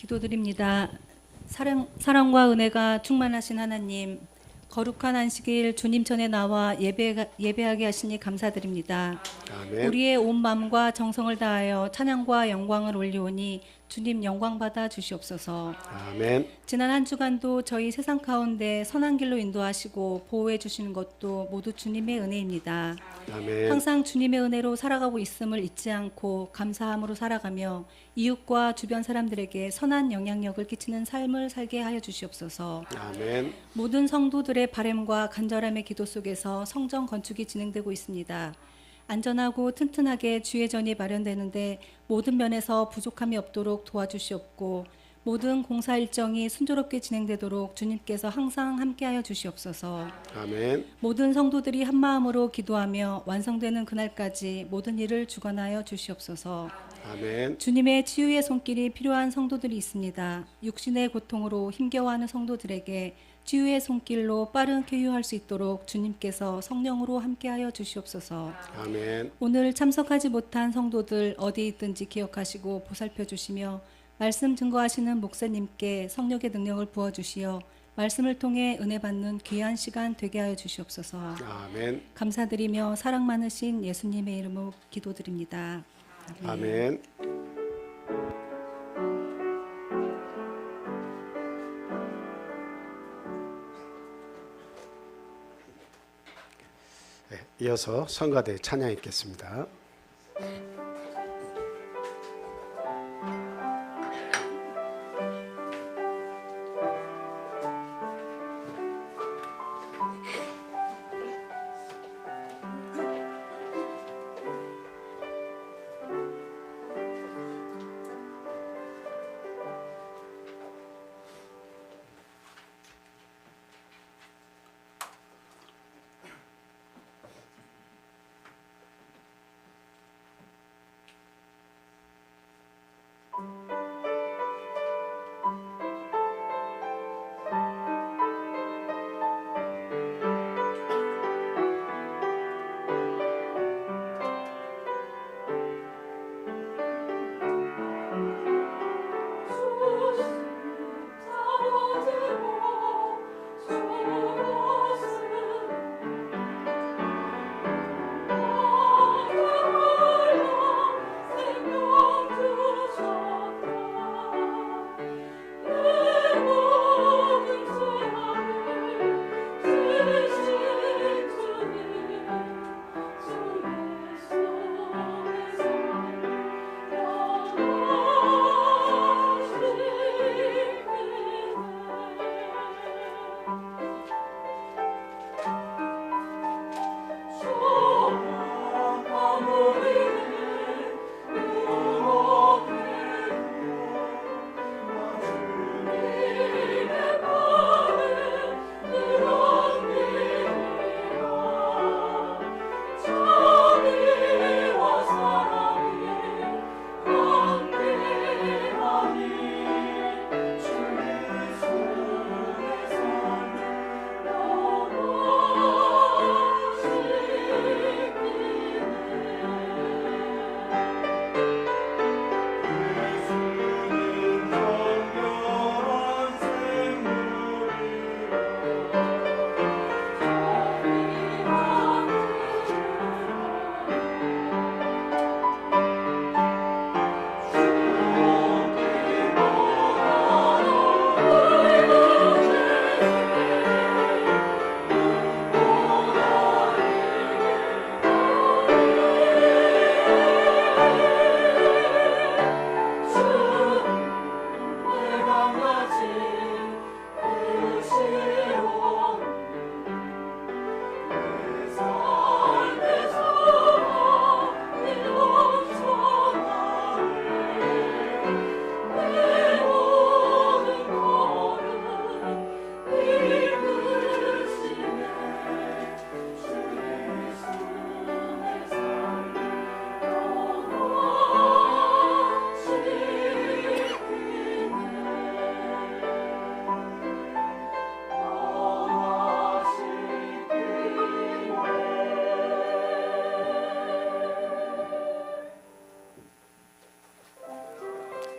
기도드립니다. 사랑과 은혜가 충만하신 하나님, 거룩한 안식일 주님 전에 나와 예배하게 하시니 감사드립니다. 아멘. 우리의 온 마음과 정성을 다하여 찬양과 영광을 올리오니 주님 영광 받아 주시옵소서. 아멘. 지난 한 주간도 저희 세상 가운데 선한 길로 인도하시고 보호해 주시는 것도 모두 주님의 은혜입니다. 아멘. 항상 주님의 은혜로 살아가고 있음을 잊지 않고 감사함으로 살아가며 이웃과 주변 사람들에게 선한 영향력을 끼치는 삶을 살게 하여 주시옵소서. 아멘. 모든 성도들의 바램과 간절함의 기도 속에서 성전 건축이 진행되고 있습니다. 안전하고 튼튼하게 주의 전이 마련되는데 모든 면에서 부족함이 없도록 도와주시옵고 모든 공사 일정이 순조롭게 진행되도록 주님께서 항상 함께하여 주시옵소서. 아멘. 모든 성도들이 한마음으로 기도하며 완성되는 그날까지 모든 일을 주관하여 주시옵소서. 아멘. 주님의 치유의 손길이 필요한 성도들이 있습니다. 육신의 고통으로 힘겨워하는 성도들에게 치유의 손길로 빠른 쾌유할 수 있도록 주님께서 성령으로 함께하여 주시옵소서. 아멘. 오늘 참석하지 못한 성도들 어디 있든지 기억하시고 보살펴 주시며 말씀 증거하시는 목사님께 성령의 능력을 부어주시어 말씀을 통해 은혜 받는 귀한 시간 되게 하여 주시옵소서. 아멘. 감사드리며 사랑 많으신 예수님의 이름으로 기도드립니다. 아멘. 이어서 성가대 찬양 읽겠습니다.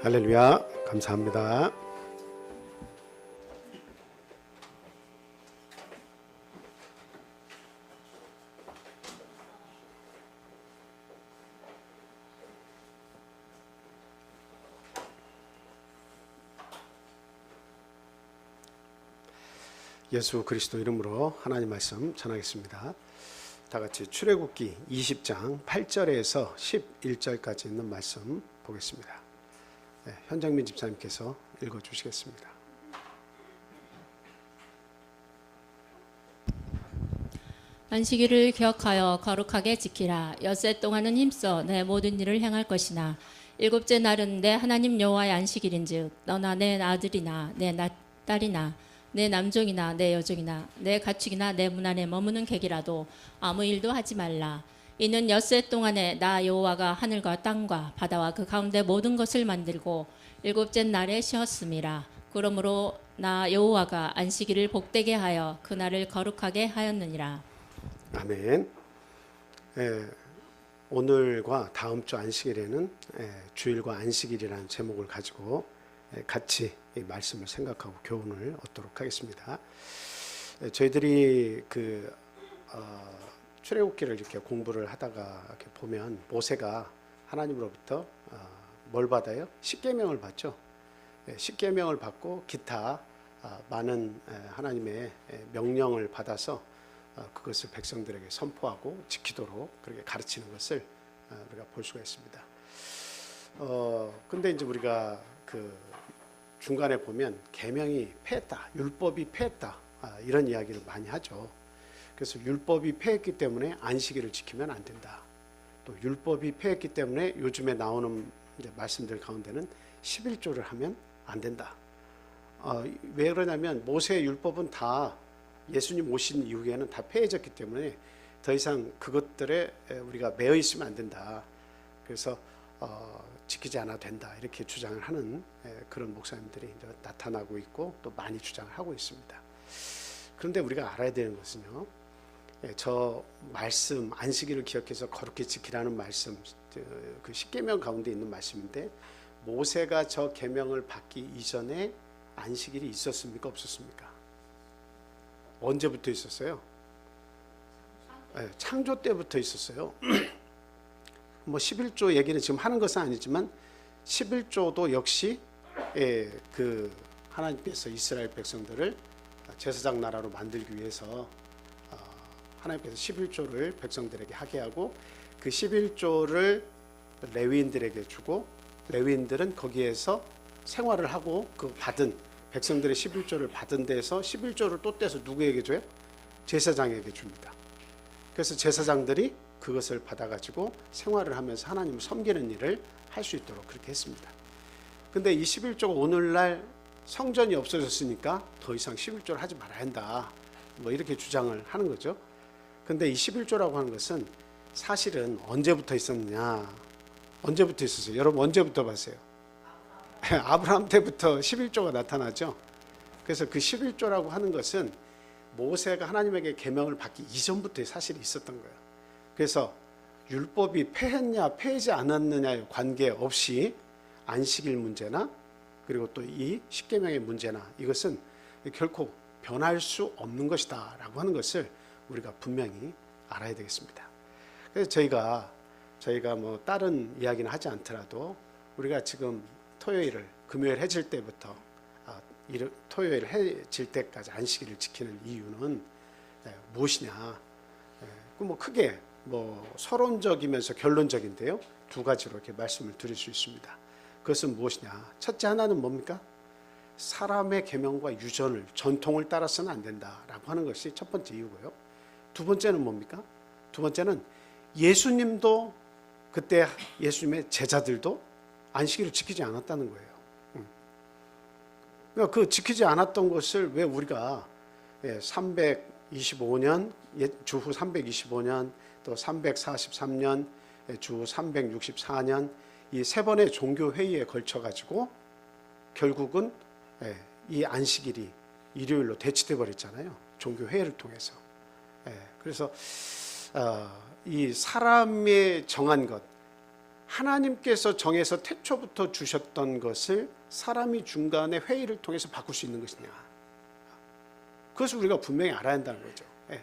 할렐루야. 감사합니다. 예수 그리스도 이름으로 하나님 말씀 전하겠습니다. 다 같이 출애굽기 20장 8절에서 11절까지 있는 말씀 보겠습니다. 네, 현정민 집사님께서 읽어주시겠습니다. 안식일을 기억하여 거룩하게 지키라. 엿새 동안은 힘써 내 모든 일을 행할 것이나 일곱째 날은 내 하나님 여호와의 안식일인즉 너나 내 아들이나 내 딸이나 내 남종이나 내 여종이나 내 가축이나 내 문 안에 머무는 객이라도 아무 일도 하지 말라. 이는 엿새 동안에 나 여호와가 하늘과 땅과 바다와 그 가운데 모든 것을 만들고 일곱째 날에 쉬었음이라. 그러므로 나 여호와가 안식일을 복되게 하여 그 날을 거룩하게 하였느니라. 아멘. 오늘과 다음 주 안식일에는 주일과 안식일이라는 제목을 가지고 같이 이 말씀을 생각하고 교훈을 얻도록 하겠습니다. 저희들이 출애굽기를 이렇게 공부를 하다가 이렇게 보면 모세가 하나님으로부터 뭘 받아요? 십계명을 받죠. 십계명을 받고 기타 많은 하나님의 명령을 받아서 그것을 백성들에게 선포하고 지키도록 그렇게 가르치는 것을 우리가 볼 수가 있습니다. 근데 이제 우리가 중간에 보면 계명이 패했다, 율법이 패했다 이런 이야기를 많이 하죠. 그래서 율법이 패했기 때문에 안식일을 지키면 안 된다. 또 율법이 패했기 때문에 요즘에 나오는 이제 말씀들 가운데는 11조를 하면 안 된다. 왜 그러냐면 모세의 율법은 다 예수님 오신 이후에는 다 폐해졌기 때문에 더 이상 그것들에 우리가 매여 있으면 안 된다. 그래서 지키지 않아도 된다 이렇게 주장을 하는 그런 목사님들이 이제 나타나고 있고 또 많이 주장을 하고 있습니다. 그런데 우리가 알아야 되는 것은요, 저 말씀 안식일을 기억해서 거룩히 지키라는 말씀, 그 십계명 가운데 있는 말씀인데 모세가 저 계명을 받기 이전에 안식일이 있었습니까? 없었습니까? 언제부터 있었어요? 창조 때부터 있었어요. 뭐 11조 얘기는 지금 하는 것은 아니지만 11조도 역시 하나님께서 이스라엘 백성들을 제사장 나라로 만들기 위해서 하나님께서 11조를 백성들에게 하게 하고 그 11조를 레위인들에게 주고 레위인들은 거기에서 생활을 하고 그 받은 백성들의 11조를 받은 데서 11조를 또 떼서 누구에게 줘요? 제사장에게 줍니다. 그래서 제사장들이 그것을 받아가지고 생활을 하면서 하나님을 섬기는 일을 할 수 있도록 그렇게 했습니다. 근데 이 11조가 오늘날 성전이 없어졌으니까 더 이상 11조를 하지 말아야 한다. 뭐 이렇게 주장을 하는 거죠. 근데 이 11조라고 하는 것은 사실은 언제부터 있었느냐? 언제부터 있었어요? 여러분 언제부터 봤어요? 아브라함 때부터 11조가 나타나죠. 그래서 그 11조라고 하는 것은 모세가 하나님에게 계명을 받기 이전부터 사실이 있었던 거예요. 그래서 율법이 폐했냐 폐하지 않았느냐에 관계없이 안식일 문제나 그리고 또 이 십계명의 문제나 이것은 결코 변할 수 없는 것이다 라고 하는 것을 우리가 분명히 알아야 되겠습니다. 그래서 저희가 뭐 다른 이야기는 하지 않더라도 우리가 지금 토요일을 금요일 해질 때부터 토요일 해질 때까지 안식일을 지키는 이유는 무엇이냐? 뭐 크게 뭐 서론적이면서 결론적인데요. 두 가지로 이렇게 말씀을 드릴 수 있습니다. 그것은 무엇이냐? 첫째 하나는 뭡니까? 사람의 계명과 유전을 전통을 따라서는 안 된다라고 하는 것이 첫 번째 이유고요. 두 번째는 뭡니까? 두 번째는 예수님도 그때 예수님의 제자들도 안식일을 지키지 않았다는 거예요. 그러니까 그 지키지 않았던 것을 왜 우리가 325년 주후 325년 또 343년 주후 364년 이 세 번의 종교 회의에 걸쳐 가지고 결국은 이 안식일이 일요일로 대치돼 버렸잖아요. 종교 회의를 통해서. 그래서 이 사람의 정한 것 하나님께서 정해서 태초부터 주셨던 것을 사람이 중간에 회의를 통해서 바꿀 수 있는 것이냐, 그것을 우리가 분명히 알아야 한다는 거죠. 예.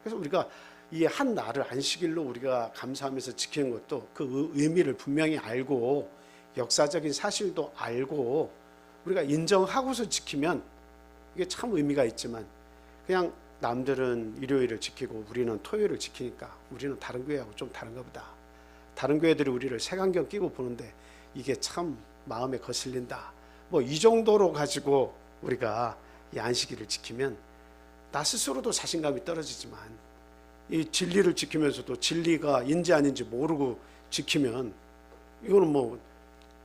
그래서 우리가 이 한 날을 안식일로 우리가 감사하면서 지키는 것도 그 의미를 분명히 알고 역사적인 사실도 알고 우리가 인정하고서 지키면 이게 참 의미가 있지만, 그냥 남들은 일요일을 지키고 우리는 토요일을 지키니까 우리는 다른 교회하고 좀 다른가 보다, 다른 교회들이 우리를 색안경 끼고 보는데 이게 참 마음에 거슬린다, 뭐 이 정도로 가지고 우리가 이 안식일을 지키면 나 스스로도 자신감이 떨어지지만, 이 진리를 지키면서도 진리가 인지 아닌지 모르고 지키면 이거는 뭐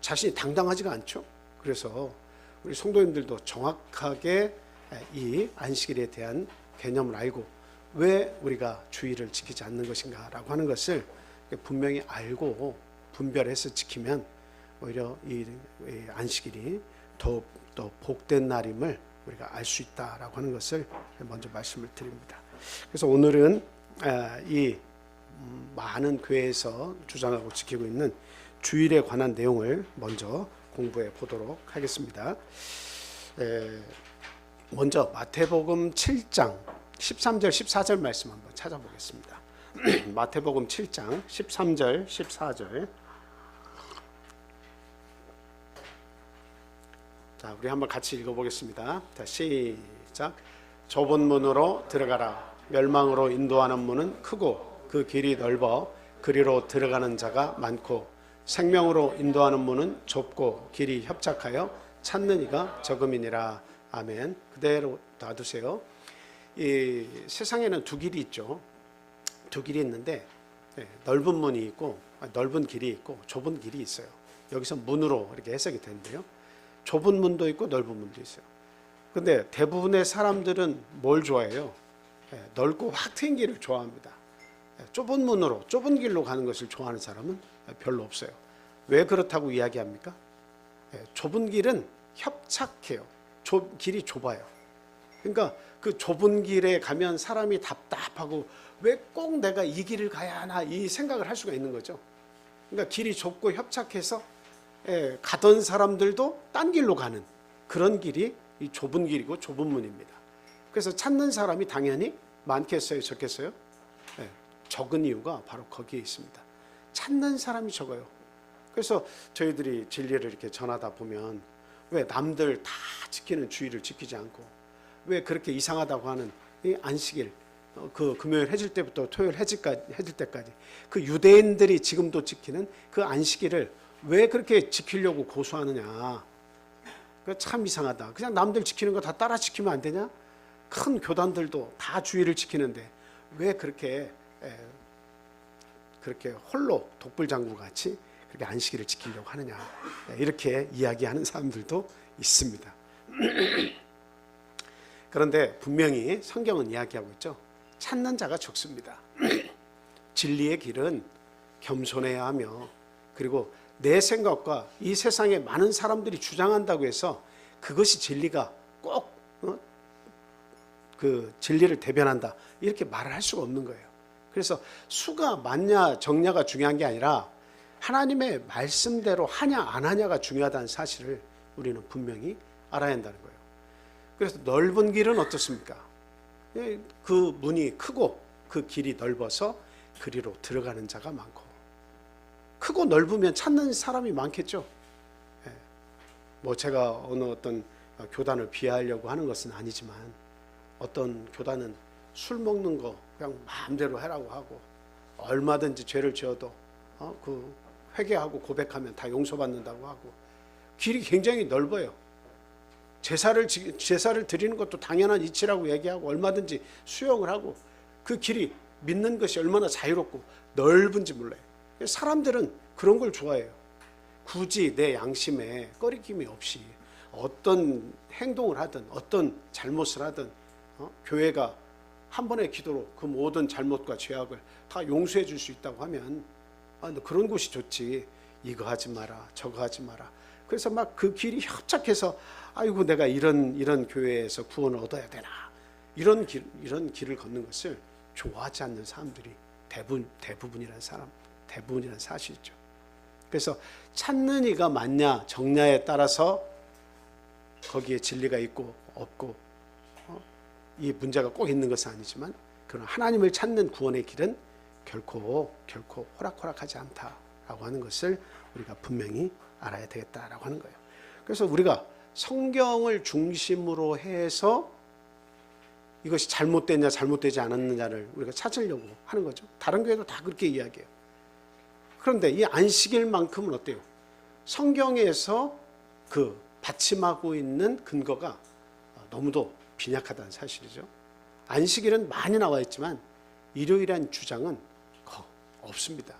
자신이 당당하지가 않죠. 그래서 우리 성도님들도 정확하게 이 안식일에 대한 개념을 알고 왜 우리가 주일을 지키지 않는 것인가라고 하는 것을 분명히 알고 분별해서 지키면 오히려 이 안식일이 더욱더 복된 날임을 우리가 알 수 있다라고 하는 것을 먼저 말씀을 드립니다. 그래서 오늘은 이 많은 교회에서 주장하고 지키고 있는 주일에 관한 내용을 먼저 공부해 보도록 하겠습니다. 먼저 마태복음 7장 13절 14절 말씀 한번 찾아보겠습니다. 마태복음 7장 13절 14절. 자, 우리 한번 같이 읽어보겠습니다. 자, 시작. 좁은 문으로 들어가라. 멸망으로 인도하는 문은 크고 그 길이 넓어 그리로 들어가는 자가 많고, 생명으로 인도하는 문은 좁고 길이 협착하여 찾는 이가 적음이니라. 아멘. 그대로 놔두세요. 이 세상에는 두 길이 있죠. 두 길이 있는데 넓은 문이 있고 넓은 길이 있고 좁은 길이 있어요. 여기서 문으로 이렇게 해석이 되는데요. 좁은 문도 있고 넓은 문도 있어요. 근데 대부분의 사람들은 뭘 좋아해요? 넓고 확 트인 길을 좋아합니다. 좁은 문으로 좁은 길로 가는 것을 좋아하는 사람은 별로 없어요. 왜 그렇다고 이야기합니까? 좁은 길은 협착해요. 길이 좁아요. 그러니까 그 좁은 길에 가면 사람이 답답하고 왜 꼭 내가 이 길을 가야 하나, 이 생각을 할 수가 있는 거죠. 그러니까 길이 좁고 협착해서 가던 사람들도 딴 길로 가는 그런 길이 이 좁은 길이고 좁은 문입니다. 그래서 찾는 사람이 당연히 많겠어요, 적겠어요? 적은 이유가 바로 거기에 있습니다. 찾는 사람이 적어요. 그래서 저희들이 진리를 이렇게 전하다 보면 왜 남들 다 지키는 주일을 지키지 않고 왜 그렇게 이상하다고 하는 이 안식일, 그 금요일 해질 때부터 토요일 해질 때까지 그 유대인들이 지금도 지키는 그 안식일을 왜 그렇게 지키려고 고수하느냐, 참 이상하다. 그냥 남들 지키는 거 다 따라 지키면 안 되냐? 큰 교단들도 다 주일을 지키는데 왜 그렇게 홀로 독불장구 같이 그렇게 안식일을 지키려고 하느냐, 이렇게 이야기하는 사람들도 있습니다. 그런데 분명히 성경은 이야기하고 있죠. 찾는 자가 적습니다. 진리의 길은 겸손해야 하며, 그리고 내 생각과 이 세상에 많은 사람들이 주장한다고 해서 그것이 진리가 꼭 그 진리를 대변한다, 이렇게 말을 할 수가 없는 거예요. 그래서 수가 많냐 적냐가 중요한 게 아니라 하나님의 말씀대로 하냐 안 하냐가 중요하다는 사실을 우리는 분명히 알아야 한다는 거예요. 그래서 넓은 길은 어떻습니까? 그 문이 크고 그 길이 넓어서 그리로 들어가는 자가 많고, 크고 넓으면 찾는 사람이 많겠죠. 뭐 제가 어느 어떤 교단을 비하하려고 하는 것은 아니지만, 어떤 교단은 술 먹는 거 그냥 마음대로 하라고 하고, 얼마든지 죄를 지어도 그 회개하고 고백하면 다 용서받는다고 하고, 길이 굉장히 넓어요. 제사를 드리는 것도 당연한 이치라고 얘기하고 얼마든지 수용을 하고, 그 길이 믿는 것이 얼마나 자유롭고 넓은지 몰라요. 사람들은 그런 걸 좋아해요. 굳이 내 양심에 꺼리낌이 없이 어떤 행동을 하든 어떤 잘못을 하든 교회가 한 번의 기도로 그 모든 잘못과 죄악을 다 용서해 줄 수 있다고 하면 그런 곳이 좋지, 이거 하지 마라 저거 하지 마라. 그래서 막 그 길이 협착해서 아이고 내가 이런 교회에서 구원을 얻어야 되나, 이런 길을 걷는 것을 좋아하지 않는 사람들이 대부분이라는 사실이죠. 그래서 찾는 이가 많냐 적냐에 따라서 거기에 진리가 있고 없고 이 문제가 꼭 있는 것은 아니지만, 그러나 하나님을 찾는 구원의 길은 결코 호락호락하지 않다라고 하는 것을 우리가 분명히 알아야 되겠다라고 하는 거예요. 그래서 우리가 성경을 중심으로 해서 이것이 잘못됐냐 잘못되지 않았느냐를 우리가 찾으려고 하는 거죠. 다른 교회도 다 그렇게 이야기해요. 그런데 이 안식일만큼은 어때요? 성경에서 그 받침하고 있는 근거가 너무도 빈약하다는 사실이죠. 안식일은 많이 나와 있지만 일요일이라는 주장은 없습니다.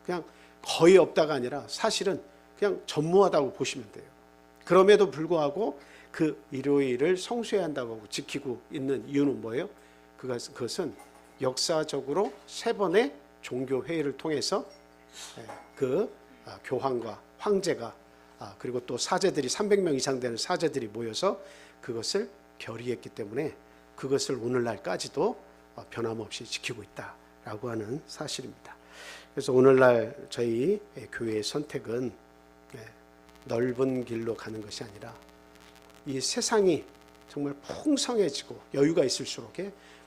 그냥 거의 없다가 아니라 사실은 그냥 전무하다고 보시면 돼요. 그럼에도 불구하고 그 일요일을 성수해야 한다고 지키고 있는 이유는 뭐예요? 그것은 역사적으로 3번의 종교 회의를 통해서 그 교황과 황제가 그리고 또 사제들이 300명 이상 되는 사제들이 모여서 그것을 결의했기 때문에 그것을 오늘날까지도 변함없이 지키고 있다라고 하는 사실입니다. 그래서 오늘날 저희 교회의 선택은 넓은 길로 가는 것이 아니라 이 세상이 정말 풍성해지고 여유가 있을수록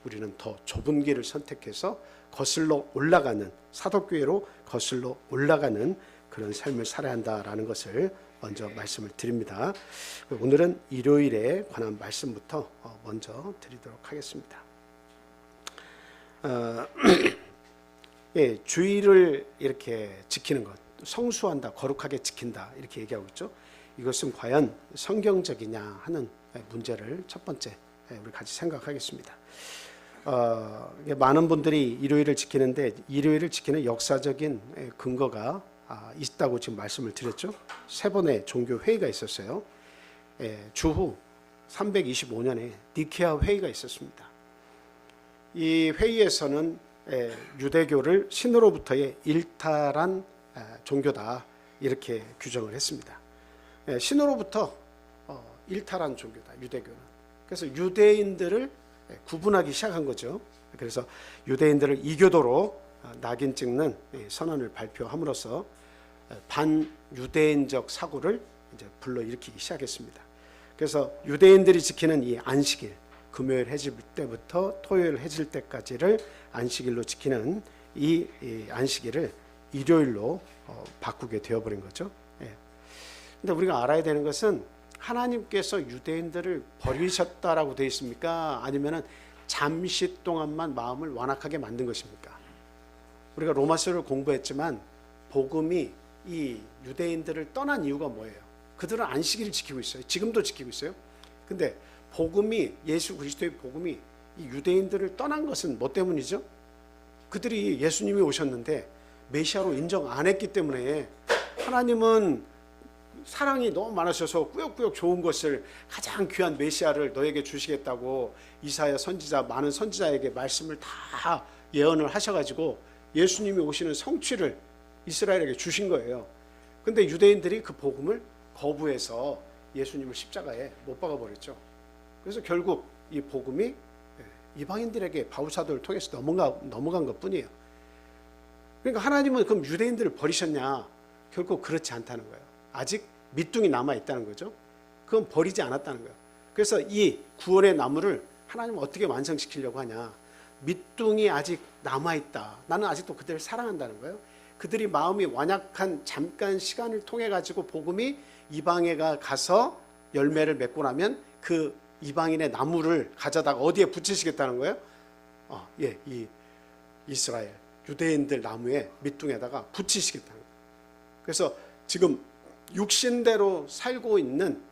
우리는 더 좁은 길을 선택해서 거슬러 올라가는, 사도교회로 거슬러 올라가는 그런 삶을 살아야 한다라는 것을 먼저 말씀을 드립니다. 오늘은 일요일에 관한 말씀부터 먼저 드리도록 하겠습니다. 주일을 이렇게 지키는 것, 성수한다, 거룩하게 지킨다 이렇게 얘기하고 있죠. 이것은 과연 성경적이냐 하는 문제를 첫 번째 우리 같이 생각하겠습니다. 많은 분들이 일요일을 지키는데 일요일을 지키는 역사적인 근거가 있다고 지금 말씀을 드렸죠. 3번의 종교 회의가 있었어요. 주후 325년에 니케아 회의가 있었습니다. 이 회의에서는 유대교를 신으로부터의 일탈한 종교다 이렇게 규정을 했습니다. 신으로부터 일탈한 종교다, 유대교는. 그래서 유대인들을 구분하기 시작한 거죠. 그래서 유대인들을 이교도로 낙인 찍는 선언을 발표함으로써 반유대인적 사고를 이제 불러일으키기 시작했습니다. 그래서 유대인들이 지키는 이 안식일, 금요일 해질 때부터 토요일 해질 때까지를 안식일로 지키는 이 안식일을 일요일로 바꾸게 되어버린 거죠. 근데 우리가 알아야 되는 것은 하나님께서 유대인들을 버리셨다라고 되어 있습니까? 아니면은 잠시 동안만 마음을 완악하게 만든 것입니까? 우리가 로마서를 공부했지만 복음이 이 유대인들을 떠난 이유가 뭐예요? 그들은 안식일을 지키고 있어요. 지금도 지키고 있어요. 근데 복음이, 예수 그리스도의 복음이 이 유대인들을 떠난 것은 뭐 때문이죠? 그들이 예수님이 오셨는데 메시아로 인정 안 했기 때문에 하나님은 사랑이 너무 많으셔서 꾸역꾸역 좋은 것을, 가장 귀한 메시아를 너에게 주시겠다고 이사야 선지자, 많은 선지자에게 말씀을 다 예언을 하셔가지고 예수님이 오시는 성취를 이스라엘에게 주신 거예요. 근데 유대인들이 그 복음을 거부해서 예수님을 십자가에 못 박아버렸죠. 그래서 결국 이 복음이 이방인들에게 바울사도를 통해서 넘어간 것 뿐이에요. 그러니까 하나님은 그럼 유대인들을 버리셨냐? 결국 그렇지 않다는 거예요. 아직 밑둥이 남아있다는 거죠. 그건 버리지 않았다는 거예요. 그래서 이 구원의 나무를 하나님은 어떻게 완성시키려고 하냐? 밑둥이 아직 남아있다. 나는 아직도 그들을 사랑한다는 거예요. 그들이 마음이 완약한 잠깐 시간을 통해 가지고 복음이 이방에 가서 열매를 맺고 나면 그 이방인의 나무를 가져다가 어디에 붙이시겠다는 거예요? 이 이스라엘 유대인들 나무에 밑둥에다가 붙이시겠다는 거예요. 그래서 지금 육신대로 살고 있는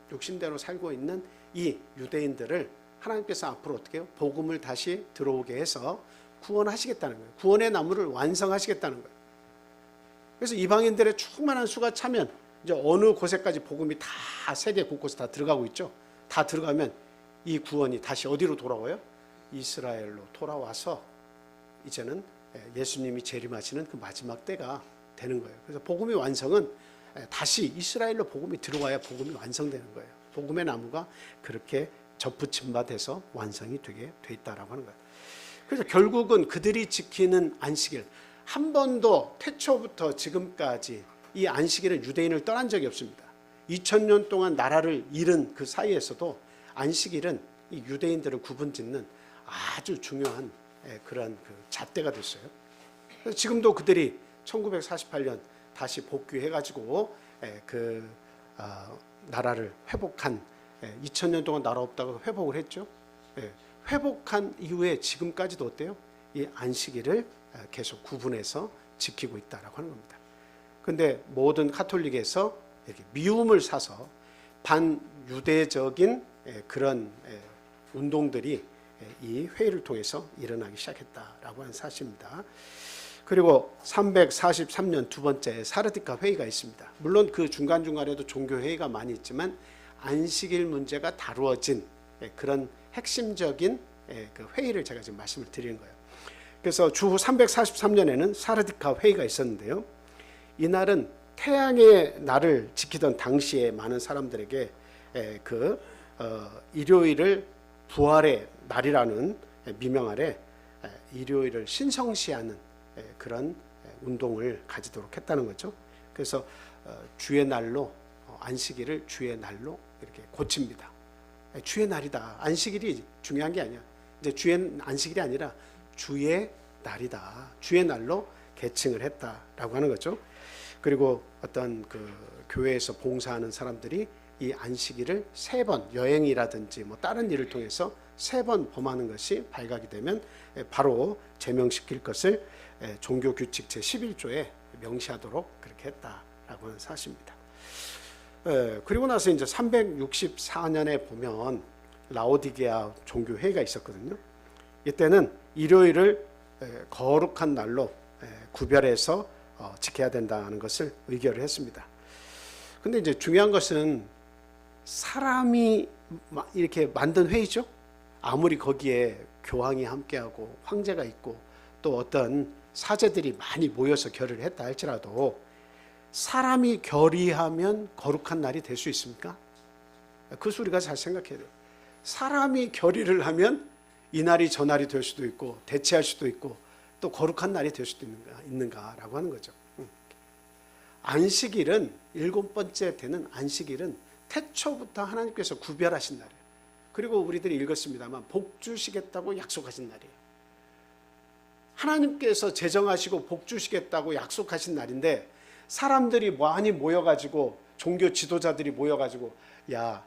이 유대인들을 하나님께서 앞으로 어떻게 해요? 복음을 다시 들어오게 해서 구원하시겠다는 거예요. 구원의 나무를 완성하시겠다는 거예요. 그래서 이방인들의 충만한 수가 차면 이제 어느 곳에까지 복음이 다 세계 곳곳에 다 들어가고 있죠. 다 들어가면 이 구원이 다시 어디로 돌아와요? 이스라엘로 돌아와서 이제는 예수님이 재림하시는 그 마지막 때가 되는 거예요. 그래서 복음의 완성은 다시 이스라엘로 복음이 들어와야 복음이 완성되는 거예요. 복음의 나무가 그렇게 접붙임 바 돼서 완성이 되게 돼 있다라고 하는 거예요. 그래서 결국은 그들이 지키는 안식일, 한 번도 태초부터 지금까지 이 안식일은 유대인을 떠난 적이 없습니다. 2000년 동안 나라를 잃은 그 사이에서도 안식일은 이 유대인들을 구분짓는 아주 중요한 그런 그 잣대가 됐어요. 그래서 지금도 그들이 1948년 다시 복귀해가지고 그 나라를 회복한 2000년 동안 나라 없다고 회복을 했죠. 회복한 이후에 지금까지도 어때요? 이 안식일을 계속 구분해서 지키고 있다라고 하는 겁니다. 그런데 모든 카톨릭에서 이렇게 미움을 사서 반유대적인 그런 운동들이 이 회의를 통해서 일어나기 시작했다라고 하는 사실입니다. 그리고 343년 두 번째 사르디카 회의가 있습니다. 물론 그 중간중간에도 종교 회의가 많이 있지만 안식일 문제가 다루어진 그런 핵심적인 그 회의를 제가 지금 말씀을 드리는 거예요. 그래서 주후 343년에는 사르디카 회의가 있었는데요. 이날은 태양의 날을 지키던 당시에 많은 사람들에게 일요일을 부활의 날이라는 미명 아래 일요일을 신성시하는 그런 운동을 가지도록 했다는 거죠. 그래서 주의 날로 안식일을 주의 날로 이렇게 고칩니다. 주의 날이다. 안식일이 중요한 게 아니야. 이제 주의 안식일이 아니라 주의 날이다. 주의 날로 계칭을 했다라고 하는 거죠. 그리고 어떤 그 교회에서 봉사하는 사람들이 이 안식일을 3번 여행이라든지 뭐 다른 일을 통해서 3번 범하는 것이 발각이 되면 바로 제명시킬 것을 종교 규칙 제 11조에 명시하도록 그렇게 했다라고 하는 사실입니다. 그리고 나서 이제 364년에 보면 라오디게아 종교 회의가 있었거든요. 이때는 일요일을 거룩한 날로 구별해서 지켜야 된다는 것을 의결을 했습니다. 근데 이제 중요한 것은 사람이 이렇게 만든 회의죠. 아무리 거기에 교황이 함께하고 황제가 있고 또 어떤 사제들이 많이 모여서 결의를 했다 할지라도 사람이 결의하면 거룩한 날이 될 수 있습니까? 그것을 우리가 잘 생각해야 돼요. 사람이 결의를 하면 이 날이 저 날이 될 수도 있고 대체할 수도 있고 또 거룩한 날이 될 수도 있는가라고 하는 거죠. 안식일은 7번째 되는 안식일은 태초부터 하나님께서 구별하신 날이에요. 그리고 우리들이 읽었습니다만 복 주시겠다고 약속하신 날이에요. 하나님께서 제정하시고 복 주시겠다고 약속하신 날인데 사람들이 많이 모여가지고 종교 지도자들이 모여가지고 야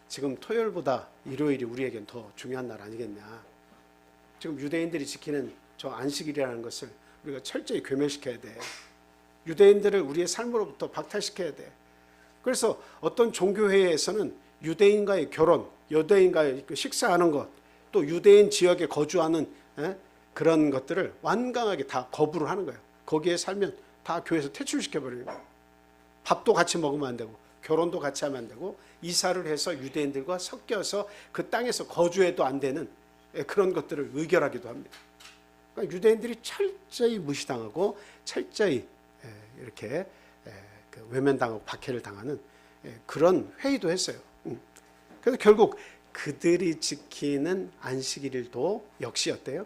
지금 토요일보다 일요일이 우리에겐 더 중요한 날 아니겠냐. 지금 유대인들이 지키는 저 안식일이라는 것을 우리가 철저히 괴멸시켜야 돼. 유대인들을 우리의 삶으로부터 박탈시켜야 돼. 그래서 어떤 종교회에서는 유대인과의 결혼, 유대인과의 식사하는 것, 또 유대인 지역에 거주하는 그런 것들을 완강하게 다 거부를 하는 거예요. 거기에 살면 다 교회에서 퇴출시켜버리는 거예요. 밥도 같이 먹으면 안 되고 결혼도 같이 하면 안 되고 이사를 해서 유대인들과 섞여서 그 땅에서 거주해도 안 되는 그런 것들을 의결하기도 합니다. 그러니까 유대인들이 철저히 무시당하고 철저히 이렇게 외면당하고 박해를 당하는 그런 회의도 했어요. 그래서 결국 그들이 지키는 안식일도 역시 어때요?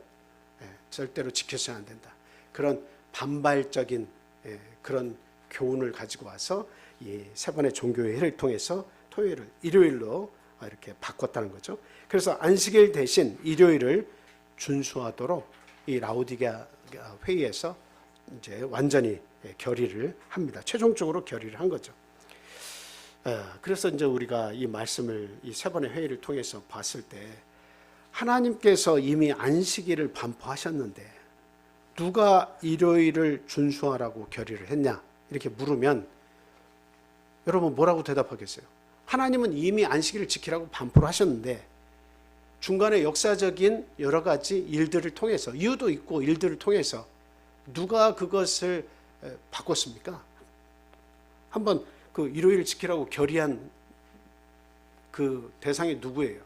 절대로 지켜서는 안 된다. 그런 반발적인 그런 교훈을 가지고 와서 이 3번의 종교회의를 통해서 토요일을 일요일로 이렇게 바꿨다는 거죠. 그래서 안식일 대신 일요일을 준수하도록 이 라오디게아 회의에서 이제 완전히 결의를 합니다. 최종적으로 결의를 한 거죠. 그래서 이제 우리가 이 말씀을 이 3번의 회의를 통해서 봤을 때 하나님께서 이미 안식일을 반포하셨는데 누가 일요일을 준수하라고 결의를 했냐 이렇게 물으면 여러분 뭐라고 대답하겠어요? 하나님은 이미 안식일을 지키라고 반포를 하셨는데 중간에 역사적인 여러 가지 일들을 통해서 이유도 있고 일들을 통해서 누가 그것을 바꿨습니까? 한번 그 일요일을 지키라고 결의한 그 대상이 누구예요?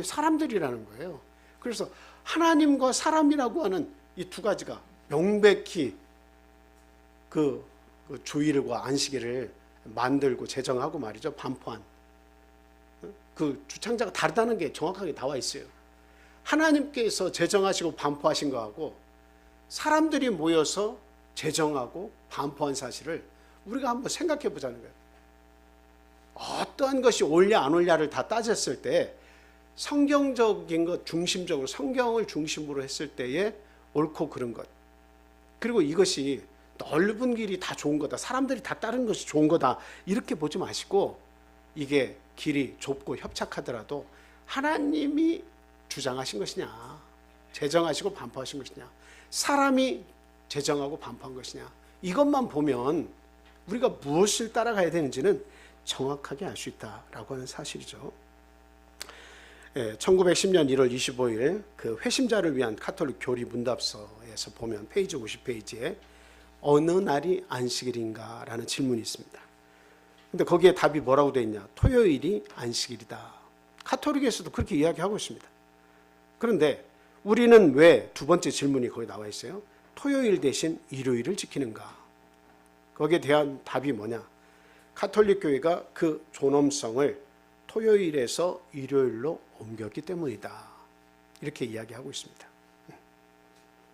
사람들이라는 거예요. 그래서 하나님과 사람이라고 하는 이 두 가지가 명백히 그 주일과 안식일을 만들고 제정하고 말이죠. 반포한 그 주창자가 다르다는 게 정확하게 나와 있어요. 하나님께서 제정하시고 반포하신 거하고 사람들이 모여서 제정하고 반포한 사실을 우리가 한번 생각해 보자는 거예요. 어떠한 것이 옳냐 안 옳냐를 다 따졌을 때 성경적인 것 중심적으로 성경을 중심으로 했을 때의 옳고 그른 것, 그리고 이것이 넓은 길이 다 좋은 거다, 사람들이 다 따르는 것이 좋은 거다, 이렇게 보지 마시고 이게 길이 좁고 협착하더라도 하나님이 주장하신 것이냐, 제정하시고 반포하신 것이냐, 사람이 제정하고 반포한 것이냐, 이것만 보면 우리가 무엇을 따라가야 되는지는 정확하게 알 수 있다라고 하는 사실이죠. 1910년 1월 25일 그 회심자를 위한 카톨릭 교리 문답서에서 보면 페이지 50페이지에 어느 날이 안식일인가 라는 질문이 있습니다. 근데 거기에 답이 뭐라고 되어 있냐? 토요일이 안식일이다. 카톨릭에서도 그렇게 이야기하고 있습니다. 그런데 우리는 왜 두 번째 질문이 거기 나와 있어요? 토요일 대신 일요일을 지키는가? 거기에 대한 답이 뭐냐? 카톨릭 교회가 그 존엄성을 토요일에서 일요일로 옮겼기 때문이다. 이렇게 이야기하고 있습니다.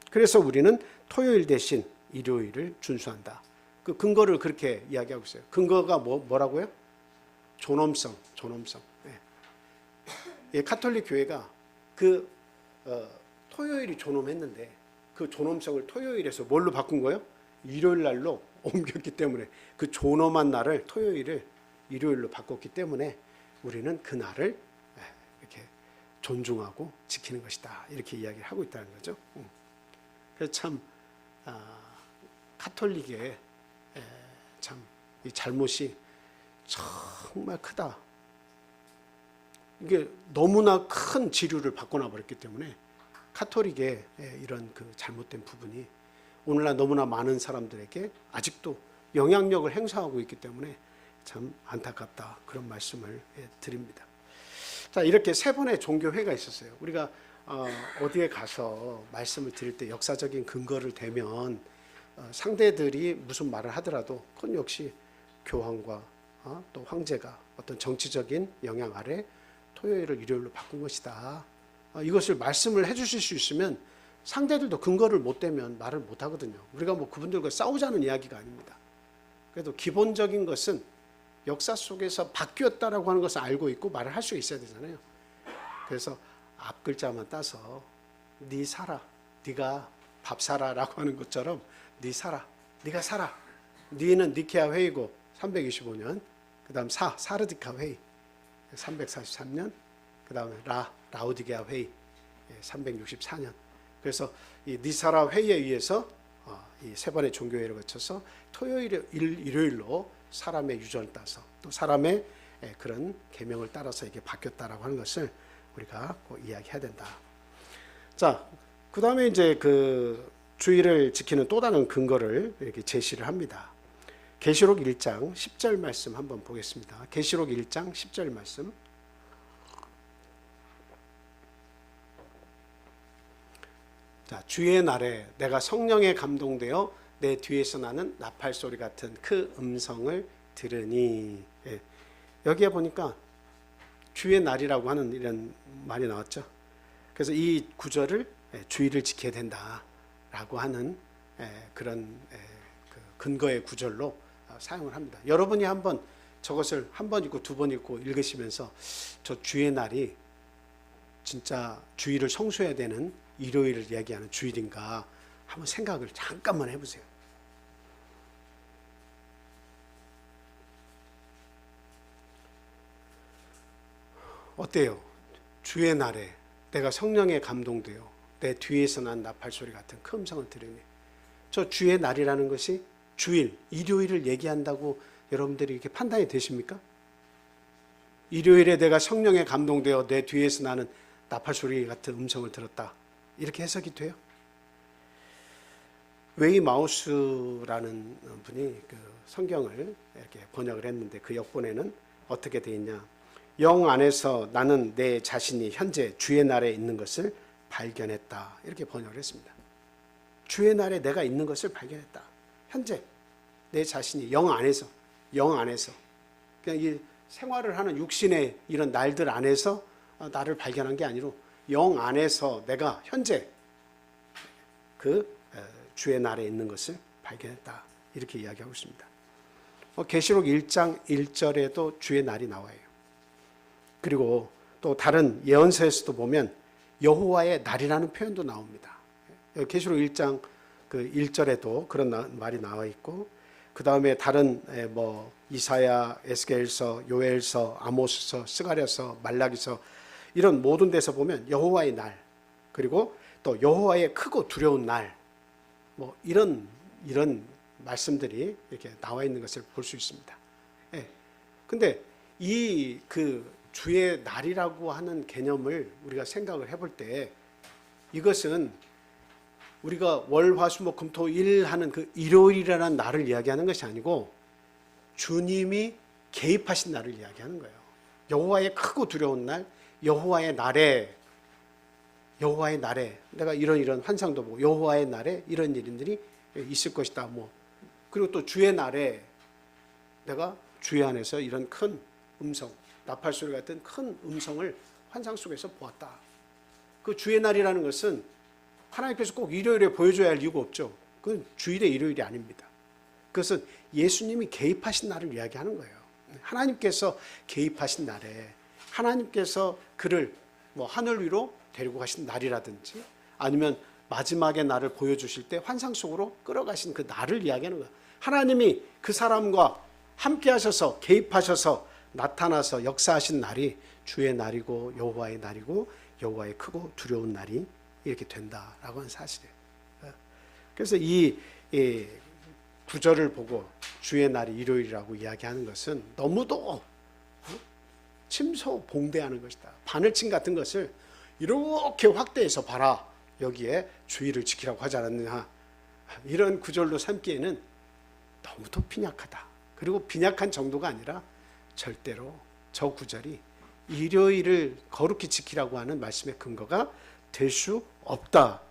그래서 우리는 토요일 대신 일요일을 준수한다. 그 근거를 그렇게 이야기하고 있어요. 근거가 뭐라고요? 존엄성. 예, 카톨릭 교회가 그 토요일이 존엄했는데 그 존엄성을 토요일에서 뭘로 바꾼 거예요? 일요일 날로 옮겼기 때문에, 그 존엄한 날을 토요일을 일요일로 바꿨기 때문에 우리는 그 날을 이렇게 존중하고 지키는 것이다. 이렇게 이야기를 하고 있다는 거죠. 그래서 참 카톨릭의 참 이 잘못이 정말 크다. 이게 너무나 큰 지류를 바꿔놔 버렸기 때문에 카톨릭의 이런 그 잘못된 부분이 오늘날 너무나 많은 사람들에게 아직도 영향력을 행사하고 있기 때문에 참 안타깝다, 그런 말씀을 드립니다. 자, 이렇게 세 번의 종교회가 있었어요. 우리가 어디에 가서 말씀을 드릴 때 역사적인 근거를 대면 상대들이 무슨 말을 하더라도 그건 역시 교황과 또 황제가 어떤 정치적인 영향 아래 토요일을 일요일로 바꾼 것이다, 이것을 말씀을 해주실 수 있으면 상대들도 근거를 못 대면 말을 못 하거든요. 우리가 뭐 그분들과 싸우자는 이야기가 아닙니다. 그래도 기본적인 것은 역사 속에서 바뀌었다라고 하는 것을 알고 있고 말을 할 수 있어야 되잖아요. 그래서 앞 글자만 따서 네 살아, 네가 밥 사라라고 하는 것처럼 네 살아, 네가 살아. 네는 니케아 회의고 325년, 그 다음 사르디카 회의 343년, 그 다음에 라우디게아 회의 364년. 그래서 이 니사라 회의에 의해서 이 세 번의 종교회를 거쳐서 토요일, 일요일로 사람의 유전을 따서 또 사람의 그런 계명을 따라서 이게 바뀌었다라고 하는 것을 우리가 꼭 이야기해야 된다. 자, 그 다음에 이제 그 주일을 지키는 또 다른 근거를 이렇게 제시를 합니다. 계시록 1장 10절 말씀 한번 보겠습니다. 계시록 1장 10절 말씀. 자, 주의 날에 내가 성령에 감동되어 내 뒤에서 나는 나팔 소리 같은 그 음성을 들으니. 예. 여기에 보니까 주의 날이라고 하는 이런 말이 나왔죠. 그래서 이 구절을 주일을 지켜야 된다라고 하는 그런 그 근거의 구절로 사용을 합니다. 여러분이 한번 저것을 한 번 읽고 두 번 읽고 읽으시면서 저 주의 날이 진짜 주일을 성수해야 되는 일요일을 이야기하는 주일인가 한번 생각을 잠깐만 해보세요. 어때요? 주의 날에 내가 성령에 감동되어 내 뒤에서 난 나팔 소리 같은 큰 음성을 들으니, 저 주의 날이라는 것이 주일, 일요일을 얘기한다고 여러분들이 이렇게 판단이 되십니까? 일요일에 내가 성령에 감동되어 내 뒤에서 나는 나팔 소리 같은 음성을 들었다, 이렇게 해석이 돼요? 웨이 마우스라는 분이 그 성경을 이렇게 번역을 했는데 그 역본에는 어떻게 되어 있냐? 영 안에서 나는 내 자신이 현재 주의 날에 있는 것을 발견했다, 이렇게 번역을 했습니다. 주의 날에 내가 있는 것을 발견했다. 현재 내 자신이 영 안에서 그냥 이 생활을 하는 육신의 이런 날들 안에서 나를 발견한 게 아니라 영 안에서 내가 현재 그 주의 날에 있는 것을 발견했다, 이렇게 이야기하고 있습니다. 계시록 1장 1절에도 주의 날이 나와요. 그리고 또 다른 예언서에서도 보면 여호와의 날이라는 표현도 나옵니다. 계시록 1장 그 1절에도 그런 말이 나와 있고, 그 다음에 다른 뭐 이사야, 에스겔서, 요엘서, 아모스서, 스가랴서, 말라기서 이런 모든 데서 보면 여호와의 날, 그리고 또 여호와의 크고 두려운 날, 뭐 이런 말씀들이 이렇게 나와 있는 것을 볼 수 있습니다. 예. 근데 이 그 주의 날이라고 하는 개념을 우리가 생각을 해볼 때, 이것은 우리가 월, 화, 수, 목, 금, 토, 일 하는 그 일요일이라는 날을 이야기하는 것이 아니고 주님이 개입하신 날을 이야기하는 거예요. 여호와의 크고 두려운 날, 여호와의 날에 내가 이런 환상도 보고 여호와의 날에 이런 일들이 있을 것이다. 뭐 그리고 또 주의 날에 내가 주의 안에서 이런 큰 음성, 나팔 소리 같은 큰 음성을 환상 속에서 보았다. 그 주의 날이라는 것은 하나님께서 꼭 일요일에 보여줘야 할 이유가 없죠. 그건 주일의 일요일이 아닙니다. 그것은 예수님이 개입하신 날을 이야기하는 거예요. 하나님께서 개입하신 날에 하나님께서 그를 뭐 하늘 위로 데리고 가신 날이라든지, 아니면 마지막의 날을 보여주실 때 환상 속으로 끌어가신 그 날을 이야기하는 거예요. 하나님이 그 사람과 함께 하셔서 개입하셔서 나타나서 역사하신 날이 주의 날이고 여호와의 날이고 여호와의 크고 두려운 날이 이렇게 된다라고 하는 사실이에요. 그래서 이 구절을 보고 주의 날이 일요일이라고 이야기하는 것은 너무도 침소봉대하는 것이다. 바늘침 같은 것을 이렇게 확대해서 봐라, 여기에 주의를 지키라고 하지 않았느냐, 이런 구절로 삼기에는 너무도 빈약하다. 그리고 빈약한 정도가 아니라 절대로 저 구절이 일요일을 거룩히 지키라고 하는 말씀의 근거가 될 수 없다.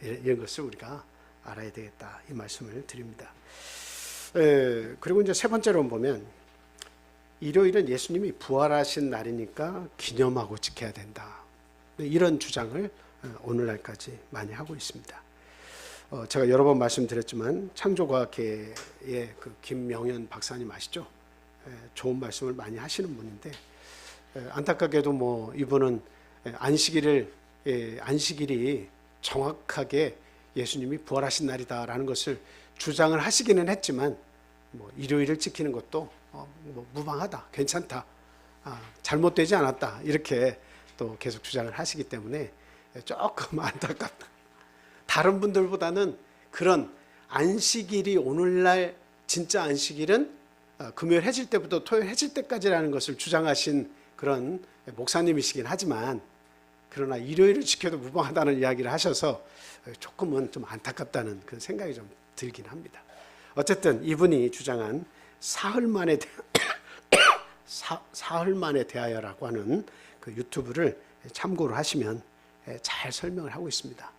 이런 것을 우리가 알아야 되겠다, 이 말씀을 드립니다. 그리고 이제 세 번째로 보면 일요일은 예수님이 부활하신 날이니까 기념하고 지켜야 된다. 이런 주장을 오늘날까지 많이 하고 있습니다. 제가 여러 번 말씀드렸지만 창조과학회의 그 김명현 박사님 아시죠? 좋은 말씀을 많이 하시는 분인데, 안타깝게도 뭐 이분은 안식일이 정확하게 예수님이 부활하신 날이다라는 것을 주장을 하시기는 했지만, 뭐 일요일을 지키는 것도 뭐 무방하다, 괜찮다, 잘못되지 않았다, 이렇게 또 계속 주장을 하시기 때문에 조금 안타깝다. 다른 분들보다는 그런 안식일이 오늘날 진짜 안식일은 금요일 해질 때부터 토요일 해질 때까지라는 것을 주장하신 그런 목사님이시긴 하지만, 그러나 일요일을 지켜도 무방하다는 이야기를 하셔서 조금은 좀 안타깝다는 그 생각이 좀 들긴 합니다. 어쨌든 이분이 주장한 사흘 만에 대하여라고 하는 그 유튜브를 참고를 하시면 잘 설명을 하고 있습니다.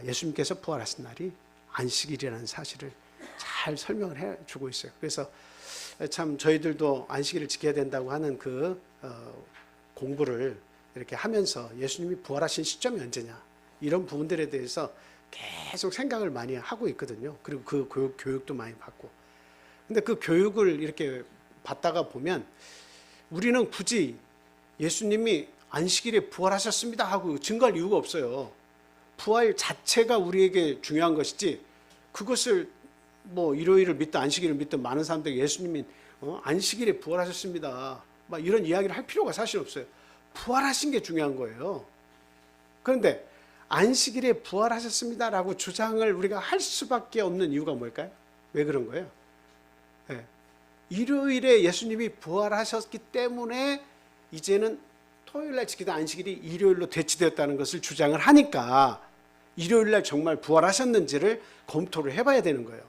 예수님께서 부활하신 날이 안식일이라는 사실을 잘 설명을 해주고 있어요. 그래서 참 저희들도 안식일을 지켜야 된다고 하는 그 공부를 이렇게 하면서 예수님이 부활하신 시점이 언제냐, 이런 부분들에 대해서 계속 생각을 많이 하고 있거든요. 그리고 그 교육도 많이 받고. 근데 그 교육을 이렇게 받다가 보면 우리는 굳이 예수님이 안식일에 부활하셨습니다 하고 증거할 이유가 없어요. 부활 자체가 우리에게 중요한 것이지, 그것을 뭐 일요일을 믿든 안식일을 믿든 많은 사람들이 예수님이 안식일에 부활하셨습니다 막 이런 이야기를 할 필요가 사실 없어요. 부활하신 게 중요한 거예요. 그런데 안식일에 부활하셨습니다라고 주장을 우리가 할 수밖에 없는 이유가 뭘까요? 왜 그런 거예요? 일요일에 예수님이 부활하셨기 때문에 이제는 토요일날 지키던 안식일이 일요일로 대치되었다는 것을 주장을 하니까 일요일날 정말 부활하셨는지를 검토를 해봐야 되는 거예요.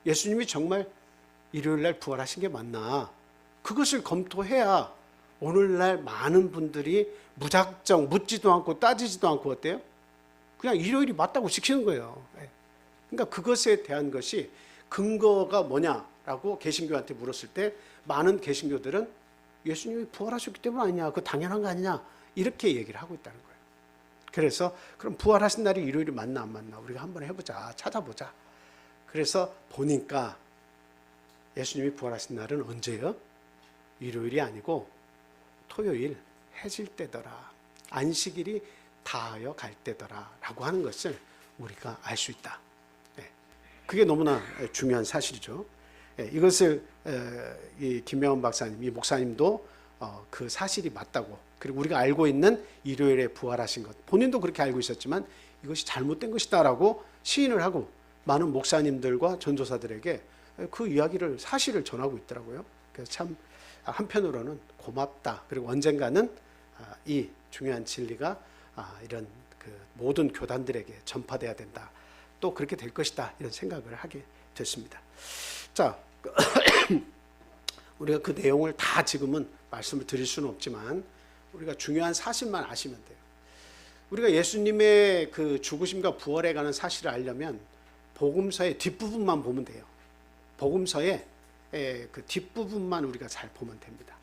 예수님이 정말 일요일날 부활하신 게 맞나? 그것을 검토해야 오늘날 많은 분들이 무작정 묻지도 않고 따지지도 않고 어때요? 그냥 일요일이 맞다고 지키는 거예요. 그러니까 그것에 대한 것이 근거가 뭐냐라고 개신교한테 물었을 때 많은 개신교들은 예수님이 부활하셨기 때문 아니냐, 그거 당연한 거 아니냐, 이렇게 얘기를 하고 있다는 거예요. 그래서 그럼 부활하신 날이 일요일이 맞나 안 맞나 우리가 한번 해보자, 찾아보자. 그래서 보니까 예수님이 부활하신 날은 언제예요? 일요일이 아니고 토요일 해질 때더라. 안식일이 다하여 갈 때더라 라고 하는 것을 우리가 알 수 있다. 그게 너무나 중요한 사실이죠. 이것을 이 김명원 박사님, 이 목사님도 그 사실이 맞다고, 그리고 우리가 알고 있는 일요일에 부활하신 것, 본인도 그렇게 알고 있었지만 이것이 잘못된 것이다라고 시인을 하고 많은 목사님들과 전도사들에게 그 이야기를, 사실을 전하고 있더라고요. 그래서 참 한편으로는 고맙다. 그리고 언젠가는 이 중요한 진리가 이런 그 모든 교단들에게 전파돼야 된다. 또 그렇게 될 것이다. 이런 생각을 하게 됐습니다. 자, 우리가 그 내용을 다 지금은 말씀을 드릴 수는 없지만 우리가 중요한 사실만 아시면 돼요. 우리가 예수님의 그 죽으심과 부활에 관한 사실을 알려면 복음서의 뒷부분만 보면 돼요. 복음서의 그 뒷부분만 우리가 잘 보면 됩니다.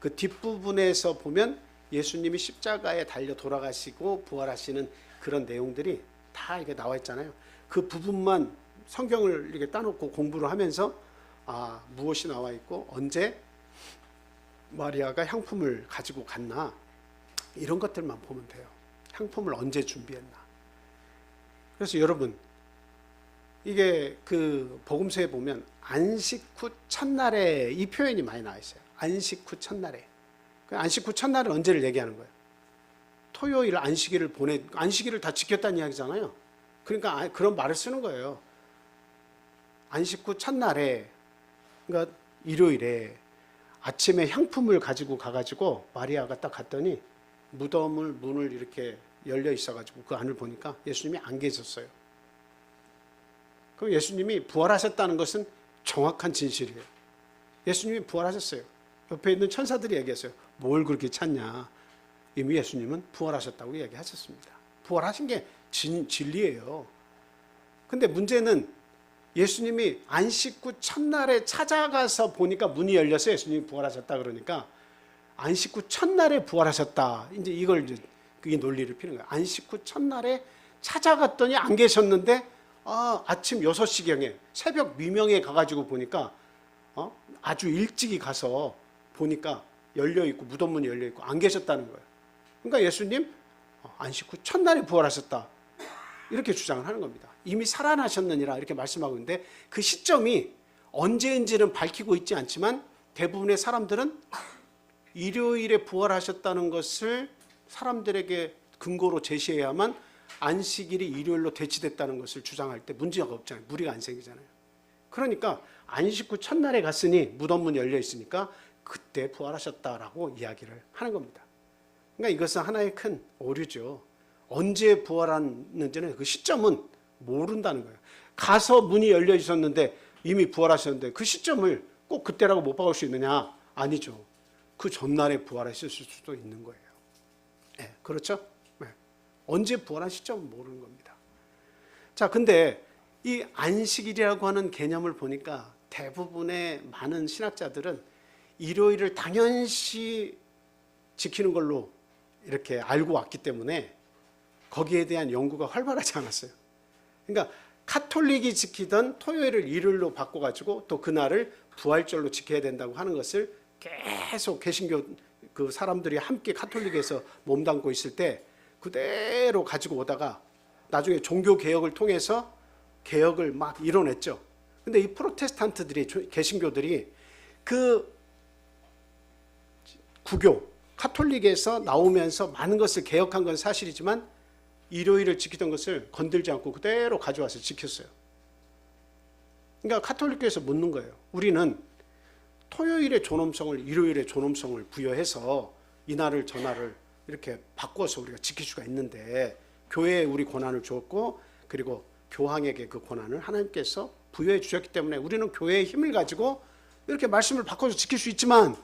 그 뒷부분에서 보면 예수님이 십자가에 달려 돌아가시고 부활하시는 그런 내용들이 다 이게 나와 있잖아요. 그 부분만 성경을 이렇게 따놓고 공부를 하면서 무엇이 나와 있고 언제 마리아가 향품을 가지고 갔나, 이런 것들만 보면 돼요. 향품을 언제 준비했나. 그래서 여러분, 이게 그 복음서에 보면 안식 후 첫날에 이 표현이 많이 나와 있어요. 안식 후 첫날에. 안식 후 첫날은 언제를 얘기하는 거예요? 토요일 안식일을 다 지켰다는 이야기잖아요. 그러니까 그런 말을 쓰는 거예요. 안식 후 첫날에, 그러니까 일요일에 아침에 향품을 가지고 가가지고 마리아가 딱 갔더니 무덤을 문을 이렇게 열려 있어가지고 그 안을 보니까 예수님이 안 계셨어요. 그럼 예수님이 부활하셨다는 것은 정확한 진실이에요. 예수님이 부활하셨어요. 옆에 있는 천사들이 얘기했어요. 뭘 그렇게 찾냐. 이미 예수님은 부활하셨다고 얘기하셨습니다. 부활하신 게 진리예요. 근데 문제는 예수님이 안식 후 첫날에 찾아가서 보니까 문이 열려서 예수님이 부활하셨다 그러니까 안식 후 첫날에 부활하셨다. 이제 이걸 이제 이 논리를 피는 거예요. 안식 후 첫날에 찾아갔더니 안 계셨는데 아침 6시경에 새벽 미명에 가가지고 보니까 아주 일찍이 가서 보니까 열려있고 무덤문이 열려있고 안 계셨다는 거예요. 그러니까 예수님 안식 후 첫날에 부활하셨다. 이렇게 주장을 하는 겁니다. 이미 살아나셨느니라 이렇게 말씀하고 있는데 그 시점이 언제인지는 밝히고 있지 않지만 대부분의 사람들은 일요일에 부활하셨다는 것을 사람들에게 근거로 제시해야만 안식일이 일요일로 대치됐다는 것을 주장할 때 문제가 없잖아요. 무리가 안 생기잖아요. 그러니까 안식 후 첫날에 갔으니 무덤문이 열려 있으니까 그때 부활하셨다라고 이야기를 하는 겁니다. 그러니까 이것은 하나의 큰 오류죠. 언제 부활했는지는 그 시점은 모른다는 거예요. 가서 문이 열려 있었는데 이미 부활하셨는데 그 시점을 꼭 그때라고 못 박을 수 있느냐? 아니죠. 그 전날에 부활하셨을 수도 있는 거예요. 네, 그렇죠? 네. 언제 부활한 시점은 모르는 겁니다. 자, 근데 이 안식일이라고 하는 개념을 보니까 대부분의 많은 신학자들은 일요일을 당연시 지키는 걸로 이렇게 알고 왔기 때문에 거기에 대한 연구가 활발하지 않았어요. 그러니까 카톨릭이 지키던 토요일을 일요일로 바꿔가지고 또 그날을 부활절로 지켜야 된다고 하는 것을 계속 개신교 그 사람들이 함께 카톨릭에서 몸담고 있을 때 그대로 가지고 오다가 나중에 종교 개혁을 통해서 개혁을 막 이뤄냈죠. 근데 이 프로테스탄트들이, 개신교들이 그 구교, 카톨릭에서 나오면서 많은 것을 개혁한 건 사실이지만 일요일을 지키던 것을 건들지 않고 그대로 가져와서 지켰어요. 그러니까 카톨릭교에서 묻는 거예요. 우리는 토요일의 존엄성을 일요일의 존엄성을 부여해서 이날을 저날을 이렇게 바꿔서 우리가 지킬 수가 있는데 교회에 우리 권한을 주었고 그리고 교황에게 그 권한을 하나님께서 부여해 주셨기 때문에 우리는 교회의 힘을 가지고 이렇게 말씀을 바꿔서 지킬 수 있지만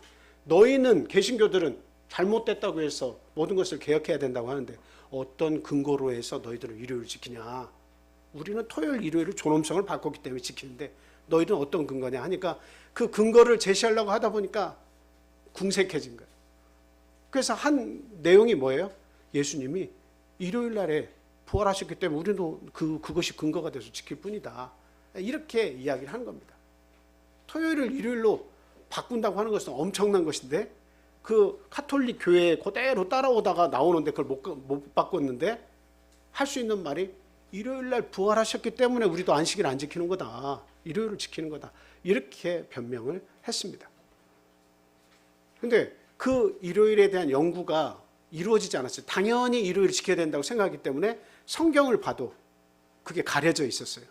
너희는 개신교들은 잘못됐다고 해서 모든 것을 개혁해야 된다고 하는데 어떤 근거로 해서 너희들은 일요일을 지키냐. 우리는 토요일 일요일을 존엄성을 바꿨기 때문에 지키는데 너희들은 어떤 근거냐 하니까 그 근거를 제시하려고 하다 보니까 궁색해진 거예요. 그래서 한 내용이 뭐예요? 예수님이 일요일 날에 부활하셨기 때문에 우리도 그것이 근거가 돼서 지킬 뿐이다. 이렇게 이야기를 하는 겁니다. 토요일을 일요일로 바꾼다고 하는 것은 엄청난 것인데 그 가톨릭 교회에 그대로 따라오다가 나오는데 그걸 못 바꿨는데 할 수 있는 말이 일요일 날 부활하셨기 때문에 우리도 안식일 안 지키는 거다. 일요일을 지키는 거다. 이렇게 변명을 했습니다. 근데 그 일요일에 대한 연구가 이루어지지 않았어요. 당연히 일요일을 지켜야 된다고 생각하기 때문에 성경을 봐도 그게 가려져 있었어요.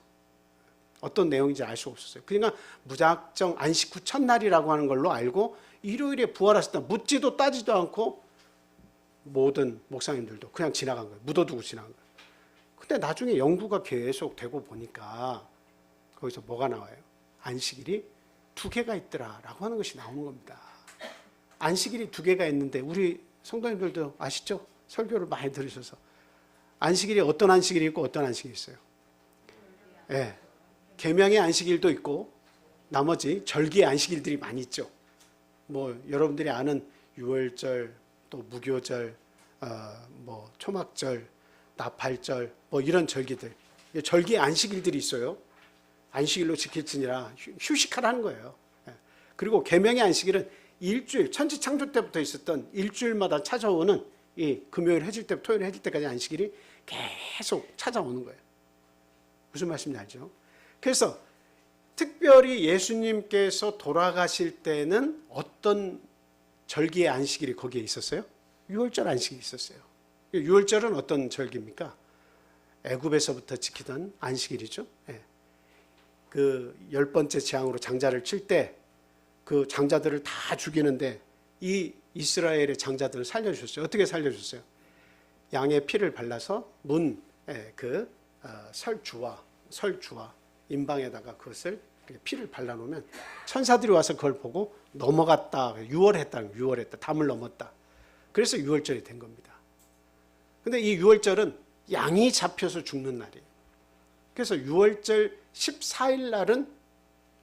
어떤 내용인지 알 수 없었어요. 그러니까 무작정 안식 후 첫날이라고 하는 걸로 알고 일요일에 부활하셨다 묻지도 따지도 않고 모든 목사님들도 그냥 지나간 거예요. 묻어두고 지나간 거예요. 근데 나중에 연구가 계속 되고 보니까 거기서 뭐가 나와요? 안식일이 2개가 있더라라고 하는 것이 나오는 겁니다. 안식일이 2개가 있는데 우리 성도님들도 아시죠? 설교를 많이 들으셔서 안식일이 어떤 안식일이 있고 어떤 안식일이 있어요. 네. 계명의 안식일도 있고 나머지 절기의 안식일들이 많이 있죠. 뭐 여러분들이 아는 유월절, 또 무교절, 뭐 초막절, 나팔절, 뭐 이런 절기들, 절기의 안식일들이 있어요. 안식일로 지킬지니라 휴식하라는 거예요. 그리고 계명의 안식일은 일주일, 천지 창조 때부터 있었던 일주일마다 찾아오는 이 금요일 해질 때, 토요일 해질 때까지 안식일이 계속 찾아오는 거예요. 무슨 말씀인지 알죠? 그래서 특별히 예수님께서 돌아가실 때는 어떤 절기의 안식일이 거기에 있었어요? 유월절 안식일이 있었어요. 유월절은 어떤 절기입니까? 애굽에서부터 지키던 안식일이죠. 예. 그 10번째 재앙으로 장자를 칠 때 그 장자들을 다 죽이는데 이 이스라엘의 장자들을 살려주셨어요. 어떻게 살려주셨어요? 양의 피를 발라서 설주와 임방에다가 그것을 피를 발라놓으면 천사들이 와서 그걸 보고 넘어갔다, 유월했다, 담을 넘었다. 그래서 유월절이 된 겁니다. 근데 이 유월절은 양이 잡혀서 죽는 날이에요. 그래서 유월절 14일 날은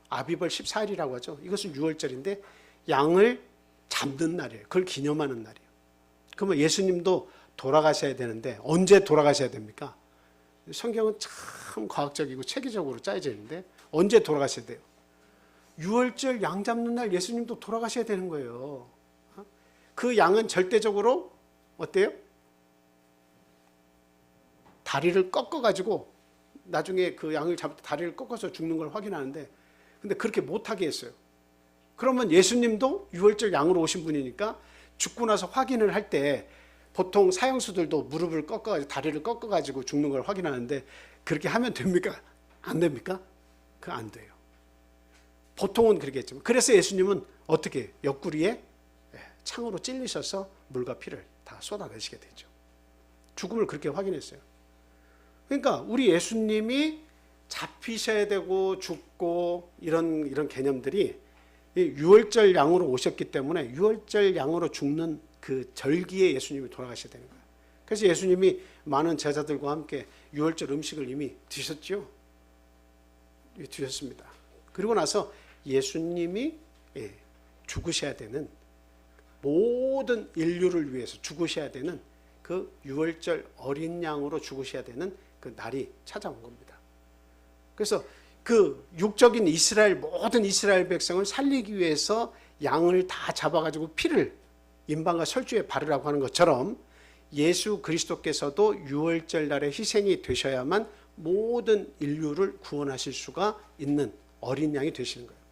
아비벌 14일이라고 하죠. 이것은 유월절인데 양을 잡는 날이에요. 그걸 기념하는 날이에요. 그러면 예수님도 돌아가셔야 되는데 언제 돌아가셔야 됩니까? 성경은 참 과학적이고 체계적으로 짜여져 있는데 언제 돌아가셔야 돼요? 유월절 양 잡는 날 예수님도 돌아가셔야 되는 거예요. 그 양은 절대적으로 어때요? 다리를 꺾어가지고 나중에 그 양을 잡을 때 다리를 꺾어서 죽는 걸 확인하는데 근데 그렇게 못하게 했어요. 그러면 예수님도 유월절 양으로 오신 분이니까 죽고 나서 확인을 할 때 보통 사형수들도 무릎을 꺾어가지고 다리를 꺾어가지고 죽는 걸 확인하는데 그렇게 하면 됩니까? 안 됩니까? 그거 안 돼요. 보통은 그렇게 했지만 그래서 예수님은 어떻게 옆구리에 창으로 찔리셔서 물과 피를 다 쏟아내시게 되죠. 죽음을 그렇게 확인했어요. 그러니까 우리 예수님이 잡히셔야 되고 죽고 이런 개념들이 유월절 양으로 오셨기 때문에 유월절 양으로 죽는 그 절기에 예수님이 돌아가셔야 되는 거예요. 그래서 예수님이 많은 제자들과 함께 유월절 음식을 이미 드셨죠. 드셨습니다. 그리고 나서 예수님이 죽으셔야 되는 모든 인류를 위해서 죽으셔야 되는 그 유월절 어린 양으로 죽으셔야 되는 그 날이 찾아온 겁니다. 그래서 그 육적인 모든 이스라엘 백성을 살리기 위해서 양을 다 잡아가지고 피를 임방과 설주에 바르라고 하는 것처럼 예수 그리스도께서도 유월절 날에 희생이 되셔야만 모든 인류를 구원하실 수가 있는 어린 양이 되시는 거예요.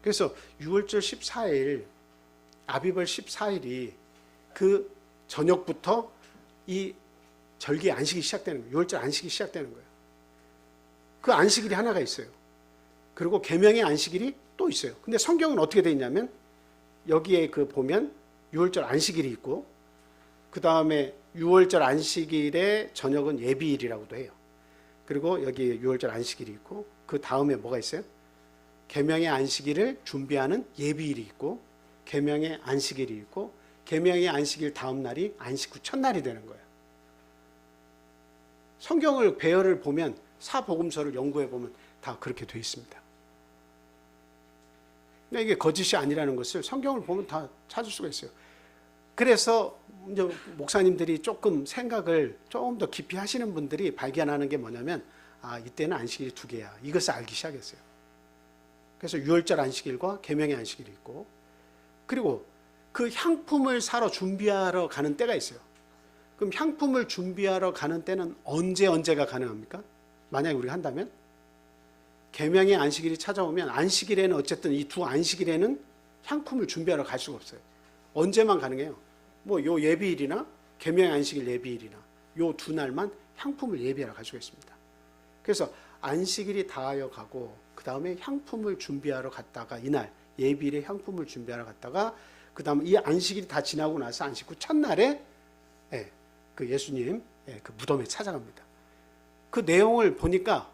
그래서 유월절 14일, 아비벌 14일이 그 저녁부터 이 절기 안식이 시작되는 거예요. 유월절 안식이 시작되는 거예요. 그 안식일이 하나가 있어요. 그리고 계명의 안식일이 또 있어요. 근데 성경은 어떻게 되어 있냐면 여기에 그 보면 유월절 안식일이 있고 그 다음에 유월절 안식일의 저녁은 예비일이라고도 해요. 그리고 여기 유월절 안식일이 있고 그 다음에 뭐가 있어요? 계명의 안식일을 준비하는 예비일이 있고 계명의 안식일이 있고 계명의 안식일 다음 날이 안식 후 첫날이 되는 거예요. 성경을 배열을 보면 사복음서를 연구해 보면 다 그렇게 되어 있습니다. 근데 이게 거짓이 아니라는 것을 성경을 보면 다 찾을 수가 있어요. 그래서 이제 목사님들이 조금 생각을 조금 더 깊이 하시는 분들이 발견하는 게 뭐냐면 이때는 안식일이 2개야. 이것을 알기 시작했어요. 그래서 유월절 안식일과 계명의 안식일이 있고, 그리고 그 향품을 사러 준비하러 가는 때가 있어요. 그럼 향품을 준비하러 가는 때는 언제가 가능합니까? 만약에 우리가 한다면 계명의 안식일이 찾아오면 안식일에는 어쨌든 이 두 안식일에는 향품을 준비하러 갈 수가 없어요. 언제만 가능해요? 뭐 요 예비일이나 계명의 안식일 예비일이나 요 두 날만 향품을 예비하러 갈 수가 있습니다. 그래서 안식일이 다하여 가고 그 다음에 향품을 준비하러 갔다가 이날 예비일에 향품을 준비하러 갔다가 그 다음 이 안식일이 다 지나고 나서 안식 후 첫날에 그 예수님 그 무덤에 찾아갑니다. 그 내용을 보니까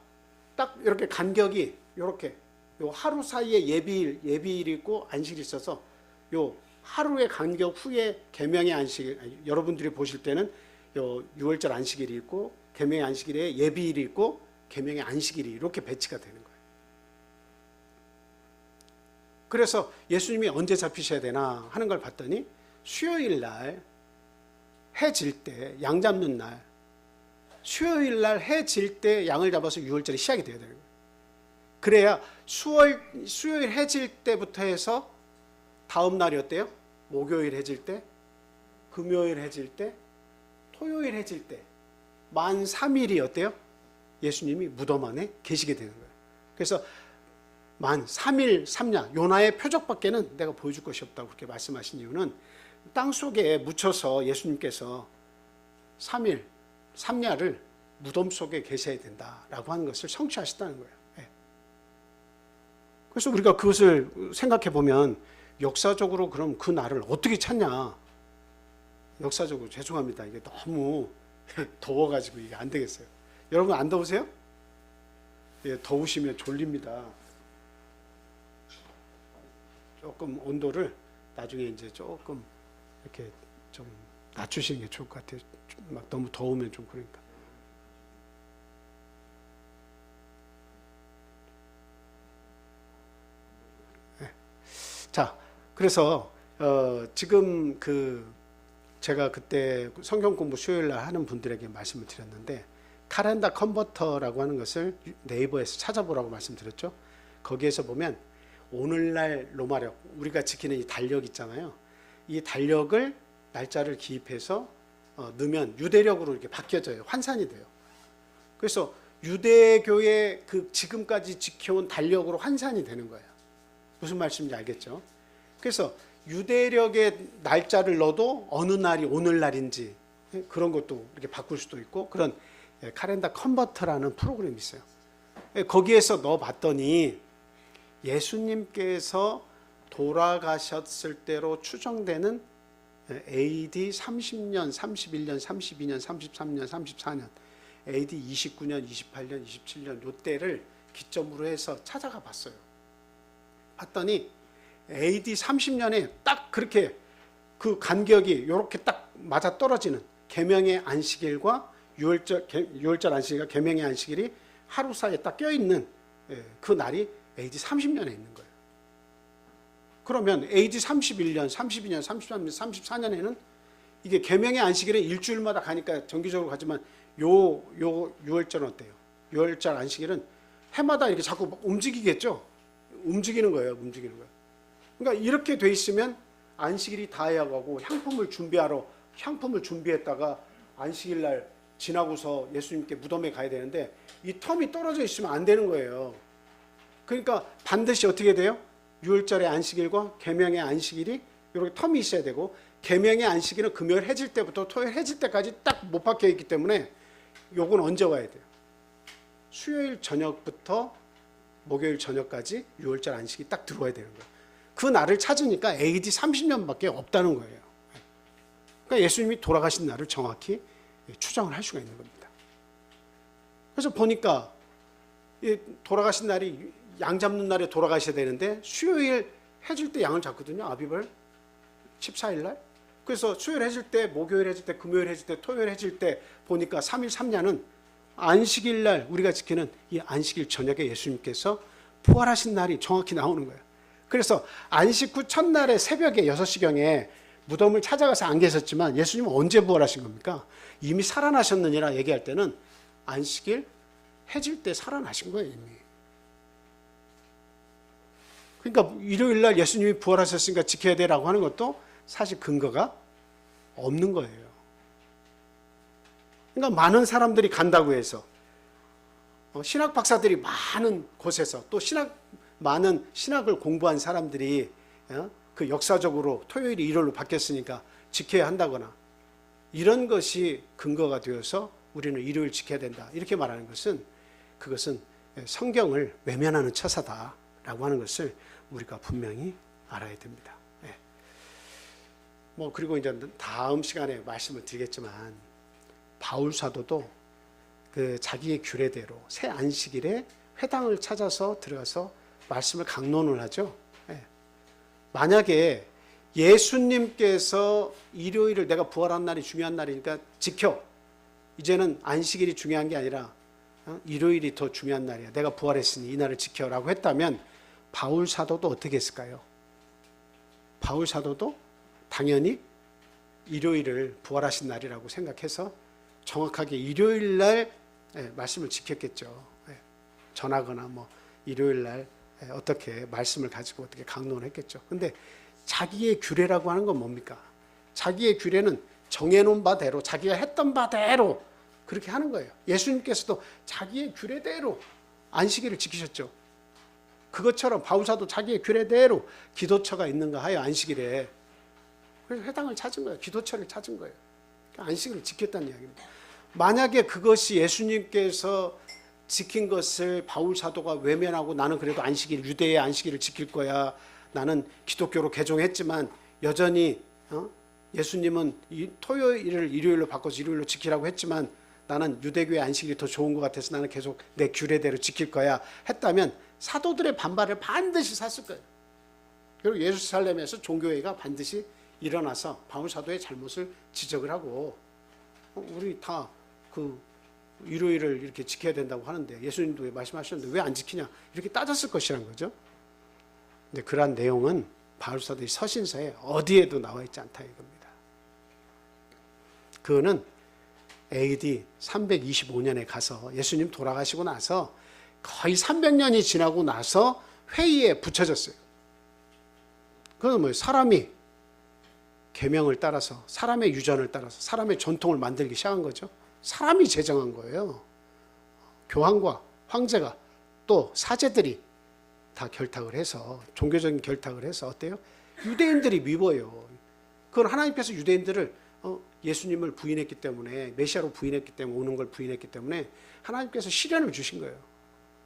딱 이렇게 간격이 이렇게 요 하루 사이에 예비일이 있고 안식일이 있어서 요 하루의 간격 후에 계명의 안식일, 여러분들이 보실 때는 요 유월절 안식일이 있고 계명의 안식일에 예비일이 있고 계명의 안식일이 이렇게 배치가 되는 거예요. 그래서 예수님이 언제 잡히셔야 되나 하는 걸 봤더니 수요일 날 해 질 때, 양 잡는 날, 수요일 날 해 질 때 양을 잡아서 유월절이 시작이 돼야 되는 거예요. 그래야 수요일 해 질 때부터 해서 다음 날이 어때요? 목요일 해 질 때, 금요일 해 질 때, 토요일 해 질 때, 만 3일이 어때요? 예수님이 무덤 안에 계시게 되는 거예요. 그래서 만 3일 3야 요나의 표적밖에는 내가 보여줄 것이 없다고 그렇게 말씀하신 이유는 땅 속에 묻혀서 예수님께서 3일 3야를 무덤 속에 계셔야 된다라고 하는 것을 성취하셨다는 거예요. 그래서 우리가 그것을 생각해 보면 역사적으로 그럼 그 날을 어떻게 찾냐? 역사적으로 죄송합니다. 이게 너무 더워가지고 이게 안 되겠어요. 여러분 안 더우세요? 예, 더우시면 졸립니다. 조금 온도를 나중에 이제 조금 이렇게 좀 낮추시는 게 좋을 것 같아요. 막 너무 더우면 좀 그러니까. 네. 자, 그래서 지금 제가 그때 성경 공부 수요일 날 하는 분들에게 말씀을 드렸는데 카렌다 컨버터라고 하는 것을 네이버에서 찾아보라고 말씀드렸죠. 거기에서 보면 오늘날 로마력, 우리가 지키는 이 달력 있잖아요. 이 달력을 날짜를 기입해서 넣으면 유대력으로 이렇게 바뀌어져요. 환산이 돼요. 그래서 유대교의 그 지금까지 지켜온 달력으로 환산이 되는 거예요. 무슨 말씀인지 알겠죠? 그래서 유대력의 날짜를 넣어도 어느 날이 오늘날인지 그런 것도 이렇게 바꿀 수도 있고 그런 카렌다 컨버터라는 프로그램이 있어요. 거기에서 넣어봤더니 예수님께서 돌아가셨을 때로 추정되는 AD 30년, 31년, 32년, 33년, 34년, AD 29년, 28년, 27년 요때를 기점으로 해서 찾아가 봤어요. 봤더니 AD 30년에 딱 그렇게 그 간격이 이렇게 딱 맞아 떨어지는 계명의 안식일과 유월절 안식일과 계명의 안식일이 하루 사이에 딱 껴있는 그 날이 AD 30년에 있는 거예요. 그러면 AD 31년, 32년, 33년, 34년에는 이게 계명의 안식일에 일주일마다 가니까 정기적으로 가지만 요 유월절은 어때요? 유월절 안식일은 해마다 이렇게 자꾸 움직이겠죠? 움직이는 거예요. 움직이는 거예요. 그러니까 이렇게 돼 있으면 안식일이 다해야 가고 향품을 준비했다가 안식일 날 지나고서 예수님께 무덤에 가야 되는데 이 텀이 떨어져 있으면 안 되는 거예요. 그러니까 반드시 어떻게 돼요? 유월절의 안식일과 계명의 안식일이 이렇게 텀이 있어야 되고 계명의 안식일은 금요일 해질 때부터 토요일 해질 때까지 딱 못 박혀 있기 때문에 요건 언제 와야 돼요? 수요일 저녁부터 목요일 저녁까지 유월절 안식이 딱 들어와야 되는 거예요. 그 날을 찾으니까 AD 30년밖에 없다는 거예요. 그러니까 예수님이 돌아가신 날을 정확히 추정을 할 수가 있는 겁니다. 그래서 보니까 돌아가신 날이 양 잡는 날에 돌아가셔야 되는데 수요일 해질 때 양을 잡거든요. 아비벌 14일 날. 그래서 수요일 해질 때, 목요일 해질 때, 금요일 해질 때, 토요일 해질 때 보니까 3일 3야는 안식일 날 우리가 지키는 이 안식일 저녁에 예수님께서 부활하신 날이 정확히 나오는 거예요. 그래서 안식 후 첫날에 새벽에 6시경에 무덤을 찾아가서 안 계셨지만 예수님은 언제 부활하신 겁니까? 이미 살아나셨느니라 얘기할 때는 안식일 해질 때 살아나신 거예요. 이미. 그러니까 일요일 날 예수님이 부활하셨으니까 지켜야 돼라고 하는 것도 사실 근거가 없는 거예요. 그러니까 많은 사람들이 간다고 해서 신학 박사들이 많은 곳에서 또 많은 신학을 공부한 사람들이 그 역사적으로 토요일이 일요일로 바뀌었으니까 지켜야 한다거나 이런 것이 근거가 되어서 우리는 일요일 지켜야 된다 이렇게 말하는 것은 그것은 성경을 외면하는 처사다라고 하는 것을 우리가 분명히 알아야 됩니다. 그리고 이제 다음 시간에 말씀을 드리겠지만 바울 사도도 그 자기의 규례대로 새 안식일에 회당을 찾아서 들어가서 말씀을 강론을 하죠. 만약에 예수님께서 일요일을 내가 부활한 날이 중요한 날이니까 지켜. 이제는 안식일이 중요한 게 아니라 일요일이 더 중요한 날이야. 내가 부활했으니 이 날을 지켜라고 했다면 바울 사도도 어떻게 했을까요? 바울 사도도 당연히 일요일을 부활하신 날이라고 생각해서 정확하게 일요일 날 말씀을 지켰겠죠. 전하거나 일요일 날 어떻게 말씀을 가지고 어떻게 강론을 했겠죠. 근데 자기의 규례라고 하는 건 뭡니까? 자기의 규례는 정해놓은 바대로 자기가 했던 바대로 그렇게 하는 거예요. 예수님께서도 자기의 규례대로 안식일을 지키셨죠. 그것처럼 바울사도 자기의 규례대로 기도처가 있는가 하여 안식일에 그래서 회당을 찾은 거예요. 기도처를 찾은 거예요. 안식일을 지켰다는 이야기입니다. 만약에 그것이 예수님께서 지킨 것을 바울 사도가 외면하고 나는 그래도 안식일 유대의 안식일을 지킬 거야. 나는 기독교로 개종했지만 여전히 예수님은 토요일을 일요일로 바꿔서 일요일로 지키라고 했지만 나는 유대교의 안식일이 더 좋은 것 같아서 나는 계속 내 규례대로 지킬 거야 했다면 사도들의 반발을 반드시 샀을 거예요. 그리고 예루살렘에서 종교회의가 반드시 일어나서 바울 사도의 잘못을 지적을 하고 우리 다 그 일요일을 이렇게 지켜야 된다고 하는데 예수님도 말씀하셨는데 왜 안 지키냐 이렇게 따졌을 것이란 거죠. 근데 그러한 내용은 바울 사도의 서신서에 어디에도 나와 있지 않다 이겁니다. 그거는 AD 325년에 가서 예수님 돌아가시고 나서 거의 300년이 지나고 나서 회의에 붙여졌어요. 그건 뭐예요? 사람이 계명을 따라서 사람의 유전을 따라서 사람의 전통을 만들기 시작한 거죠. 사람이 제정한 거예요. 교황과 황제가 또 사제들이 다 결탁을 해서 종교적인 결탁을 해서 어때요? 유대인들이 미워요. 그건 하나님께서 유대인들을 예수님을 부인했기 때문에 메시아로 부인했기 때문에 오는 걸 부인했기 때문에 하나님께서 시련을 주신 거예요.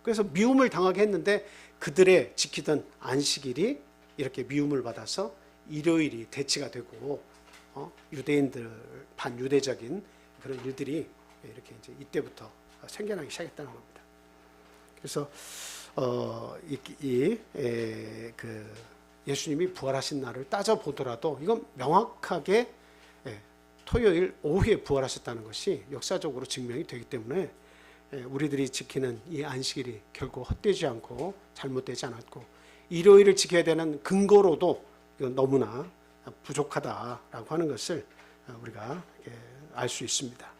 그래서 미움을 당하게 했는데 그들의 지키던 안식일이 이렇게 미움을 받아서 일요일이 대치가 되고 유대인들 반유대적인 그런 일들이 이렇게 이제 이때부터 생겨나기 시작했다는 겁니다. 그래서 그 예수님이 부활하신 날을 따져 보더라도 이건 명확하게 토요일 오후에 부활하셨다는 것이 역사적으로 증명이 되기 때문에 우리들이 지키는 이 안식일이 결코 헛되지 않고 잘못되지 않았고 일요일을 지켜야 되는 근거로도 이건 너무나 부족하다라고 하는 것을 우리가 알 수 있습니다.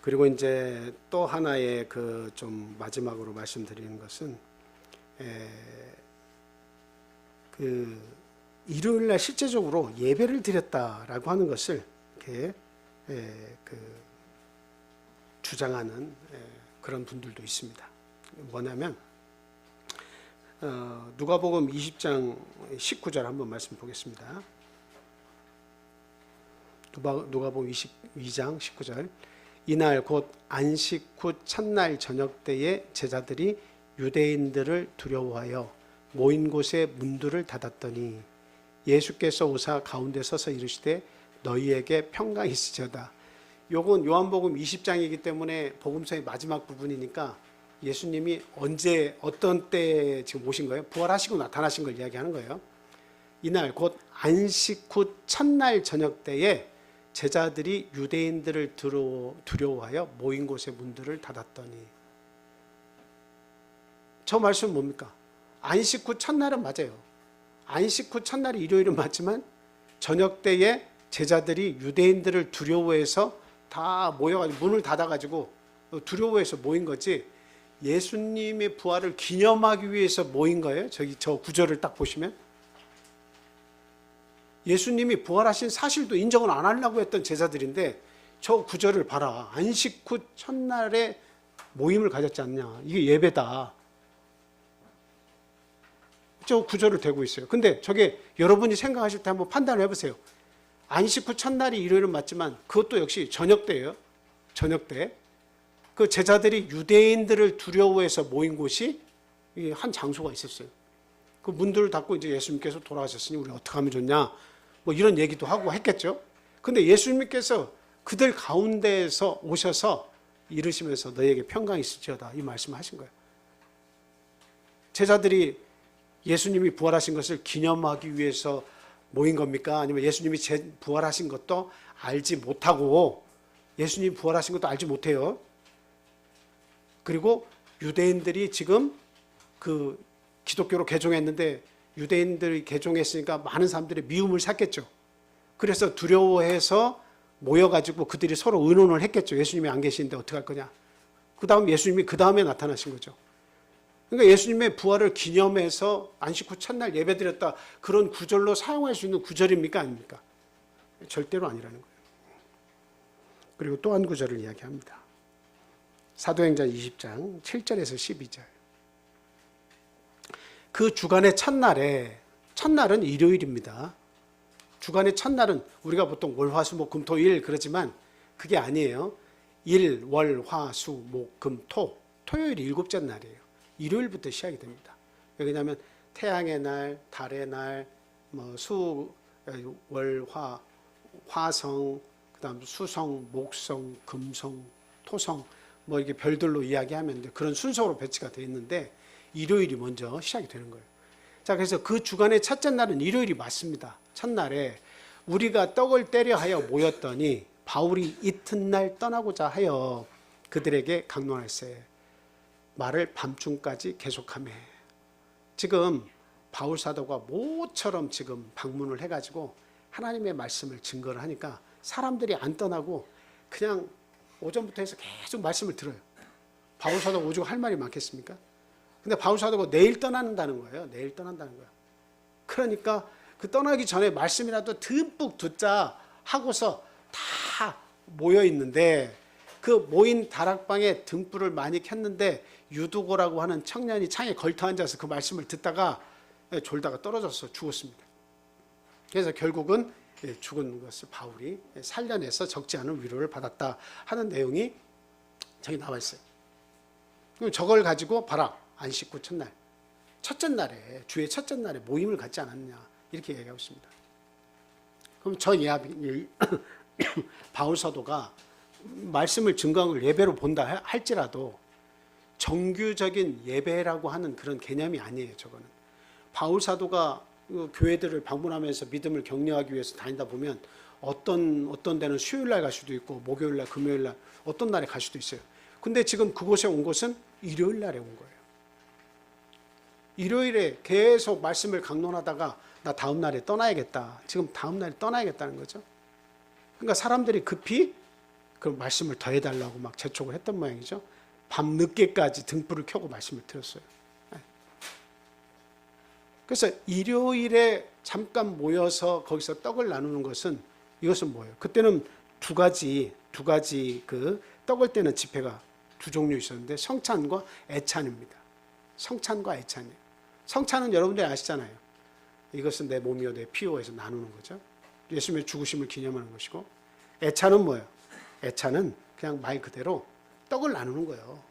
그리고 이제 또 하나의 그 좀 마지막으로 말씀드리는 것은 그 일요일 날 실제적으로 예배를 드렸다라고 하는 것을 이렇게 그 주장하는 그런 분들도 있습니다. 뭐냐면 누가복음 20장 19절 한번 말씀 보겠습니다. 누가복음 22장 19절 이날 곧 안식 후 첫날 저녁 때에 제자들이 유대인들을 두려워하여 모인 곳에 문들을 닫았더니 예수께서 오사 가운데 서서 이르시되 너희에게 평강이 있으리로다. 요건 요한복음 20장이기 때문에 복음서의 마지막 부분이니까 예수님이 언제 어떤 때에 지금 오신 거예요? 부활하시고 나타나신 걸 이야기하는 거예요. 이날 곧 안식 후 첫날 저녁 때에 제자들이 유대인들을 두려워하여 모인 곳의 문들을 닫았더니 저 말씀은 뭡니까? 안식 후 첫날은 맞아요. 안식 후 첫날이 일요일은 맞지만 저녁 때에 제자들이 유대인들을 두려워해서 다 모여가지고 문을 닫아가지고 두려워해서 모인 거지 예수님의 부활을 기념하기 위해서 모인 거예요. 저 구절을 딱 보시면 예수님이 부활하신 사실도 인정을 안 하려고 했던 제자들인데 저 구절을 봐라. 안식 후 첫날에 모임을 가졌지 않냐. 이게 예배다. 저 구절을 대고 있어요. 근데 저게 여러분이 생각하실 때 한번 판단을 해보세요. 안식 후 첫날이 일요일은 맞지만 그것도 역시 저녁 때예요. 저녁 때. 그 제자들이 유대인들을 두려워해서 모인 곳이 한 장소가 있었어요. 그 문들을 닫고 이제 예수님께서 돌아가셨으니 우리 어떻게 하면 좋냐. 뭐 이런 얘기도 하고 했겠죠. 근데 예수님께서 그들 가운데에서 오셔서 이르시면서 너희에게 평강이 있을지어다 이 말씀을 하신 거예요. 제자들이 예수님이 부활하신 것을 기념하기 위해서 모인 겁니까? 아니면 예수님이 부활하신 것도 알지 못하고 예수님이 부활하신 것도 알지 못해요. 그리고 유대인들이 지금 그 기독교로 개종했는데 유대인들이 개종했으니까 많은 사람들이 미움을 샀겠죠. 그래서 두려워해서 모여가지고 그들이 서로 의논을 했겠죠. 예수님이 안 계시는데 어떻게 할 거냐. 그 다음 예수님이 그 다음에 나타나신 거죠. 그러니까 예수님의 부활을 기념해서 안식 후 첫날 예배드렸다. 그런 구절로 사용할 수 있는 구절입니까? 아닙니까? 절대로 아니라는 거예요. 그리고 또 한 구절을 이야기합니다. 사도행전 20장 7절에서 12절. 그 주간의 첫날은 일요일입니다. 주간의 첫날은 우리가 보통 월, 화, 수, 목, 금, 토, 일 그러지만 그게 아니에요. 일, 월, 화, 수, 목, 금, 토. 토요일이 일곱째 날이에요. 일요일부터 시작이 됩니다. 왜냐하면 태양의 날, 달의 날, 월, 화성, 그다음 수성, 목성, 금성, 토성 이게 별들로 이야기하면 그런 순서로 배치가 되어 있는데 일요일이 먼저 시작이 되는 거예요. 자, 그래서 그 주간의 첫째 날은 일요일이 맞습니다. 첫날에 우리가 떡을 떼려 하여 모였더니 바울이 이튿날 떠나고자 하여 그들에게 강론할세 말을 밤중까지 계속하며. 지금 바울 사도가 모처럼 지금 방문을 해가지고 하나님의 말씀을 증거를 하니까 사람들이 안 떠나고 그냥 오전부터 해서 계속 말씀을 들어요. 바울 사도가 오죽 할 말이 많겠습니까? 근데 바울 사도가 내일 떠난다는 거예요. 내일 떠난다는 거예요. 그러니까 그 떠나기 전에 말씀이라도 듬뿍 듣자 하고서 다 모여 있는데 그 모인 다락방에 등불을 많이 켰는데 유두고라고 하는 청년이 창에 걸터 앉아서 그 말씀을 듣다가 졸다가 떨어져서 죽었습니다. 그래서 결국은 죽은 것을 바울이 살려내서 적지 않은 위로를 받았다 하는 내용이 저기 나와 있어요. 그럼 저걸 가지고 봐라. 안식 후 첫날, 첫째 날에 주의 첫째 날에 모임을 갖지 않았냐 이렇게 얘기하고 있습니다. 그럼 저 이야기 바울 사도가 말씀을 증거한 걸 예배로 본다 할지라도 정규적인 예배라고 하는 그런 개념이 아니에요. 저거는 바울 사도가 교회들을 방문하면서 믿음을 격려하기 위해서 다니다 보면 어떤 데는 수요일 날 갈 수도 있고 목요일 날, 금요일 날 어떤 날에 갈 수도 있어요. 근데 지금 그곳에 온 것은 일요일 날에 온 거예요. 일요일에 계속 말씀을 강론하다가 나 다음 날에 떠나야겠다. 지금 다음 날에 떠나야겠다는 거죠. 그러니까 사람들이 급히 그 말씀을 더 해달라고 막 재촉을 했던 모양이죠. 밤 늦게까지 등불을 켜고 말씀을 들었어요. 그래서 일요일에 잠깐 모여서 거기서 떡을 나누는 것은 이것은 뭐예요? 그때는 두 가지 그 떡을 떼는 집회가 두 종류 있었는데 성찬과 애찬입니다. 성찬과 애찬이에요. 성찬은 여러분들이 아시잖아요. 이것은 내 몸이요 내 피요 해서 나누는 거죠. 예수님의 죽으심을 기념하는 것이고, 애찬은 뭐예요? 애찬은 그냥 말 그대로 떡을 나누는 거예요.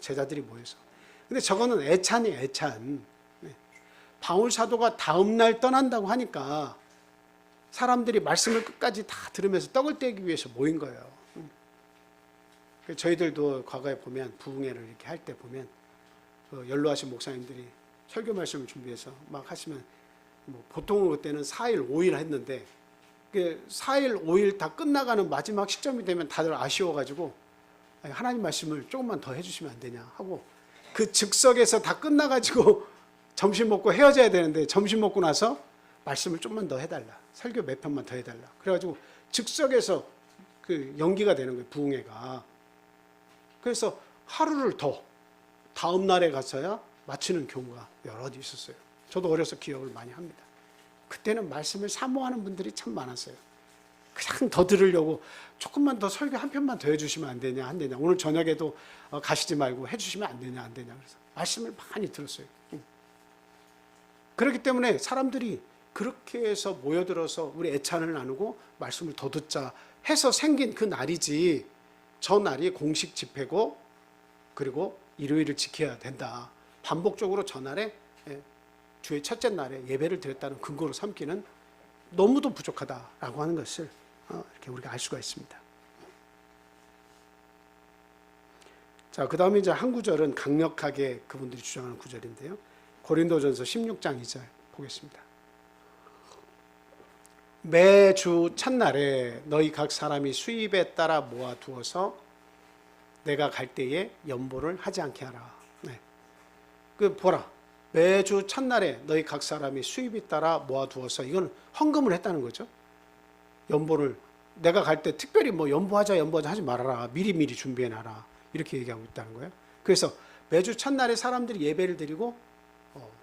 제자들이 모여서. 근데 저거는 애찬이에요. 애찬. 바울 사도가 다음 날 떠난다고 하니까 사람들이 말씀을 끝까지 다 들으면서 떡을 떼기 위해서 모인 거예요. 저희들도 과거에 보면 부흥회를 이렇게 할 때 보면 연로하신 목사님들이 설교 말씀을 준비해서 막 하시면 보통 그때는 4일, 5일 했는데 4일, 5일 다 끝나가는 마지막 시점이 되면 다들 아쉬워가지고 하나님 말씀을 조금만 더 해주시면 안 되냐 하고 그 즉석에서 다 끝나가지고 점심 먹고 헤어져야 되는데 점심 먹고 나서 말씀을 좀만 더 해달라. 설교 몇 편만 더 해달라. 그래가지고 즉석에서 그 연기가 되는 거예요. 부흥회가. 그래서 하루를 더 다음 날에 가서야 마치는 경우가 여러 있었어요. 저도 어려서 기억을 많이 합니다. 그때는 말씀을 사모하는 분들이 참 많았어요. 그냥 더 들으려고 조금만 더 설교 한 편만 더 해주시면 안 되냐, 안 되냐. 오늘 저녁에도 가시지 말고 해주시면 안 되냐, 안 되냐. 그래서 말씀을 많이 들었어요. 그렇기 때문에 사람들이 그렇게 해서 모여들어서 우리 애찬을 나누고 말씀을 더 듣자 해서 생긴 그 날이지, 저 날이 공식 집회고 그리고 일요일을 지켜야 된다. 반복적으로 저 날에 주의 첫째 날에 예배를 드렸다는 근거로 삼기는 너무도 부족하다라고 하는 것을 이렇게 우리가 알 수가 있습니다. 자, 그 다음에 이제 한 구절은 강력하게 그분들이 주장하는 구절인데요. 고린도전서 16장 2절 보겠습니다. 매주 첫날에 너희 각 사람이 수입에 따라 모아두어서 내가 갈 때에 연보를 하지 않게 하라. 네. 그 보라. 매주 첫날에 너희 각 사람이 수입에 따라 모아두어서, 이건 헌금을 했다는 거죠. 연보를 내가 갈 때 특별히 뭐 연보하자 하지 말아라. 미리미리 준비해놔라. 이렇게 얘기하고 있다는 거예요. 그래서 매주 첫날에 사람들이 예배를 드리고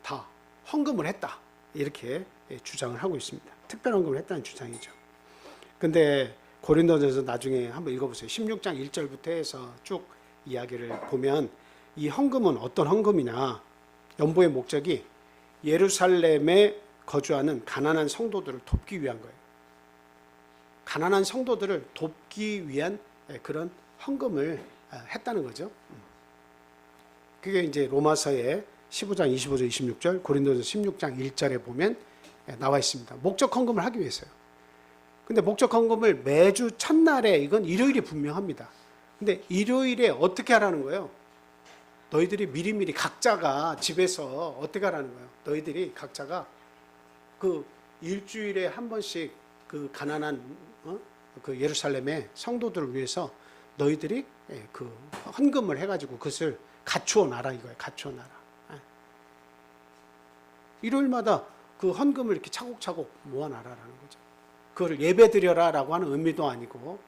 다 헌금을 했다. 이렇게 주장을 하고 있습니다. 특별 헌금을 했다는 주장이죠. 근데 고린도전서 나중에 한번 읽어보세요. 16장 1절부터 해서 쭉 이야기를 보면 이 헌금은 어떤 헌금이냐. 연보의 목적이 예루살렘에 거주하는 가난한 성도들을 돕기 위한 거예요. 가난한 성도들을 돕기 위한 그런 헌금을 했다는 거죠. 그게 이제 로마서의 15장 25절 26절, 고린도전서 16장 1절에 보면 나와 있습니다. 목적 헌금을 하기 위해서요. 근데 목적 헌금을 매주 첫날에, 이건 일요일이 분명합니다. 근데 일요일에 어떻게 하라는 거예요? 너희들이 미리미리 각자가 집에서 어떻게 하라는 거예요? 너희들이 각자가 그 일주일에 한 번씩 그 가난한 그 예루살렘의 성도들을 위해서 너희들이 그 헌금을 해가지고 그것을 갖추어 놔라 이거예요. 갖추어 놔라. 일요일마다 그 헌금을 이렇게 차곡차곡 모아놔라라는 거죠. 그걸 예배드려라라고 하는 의미도 아니고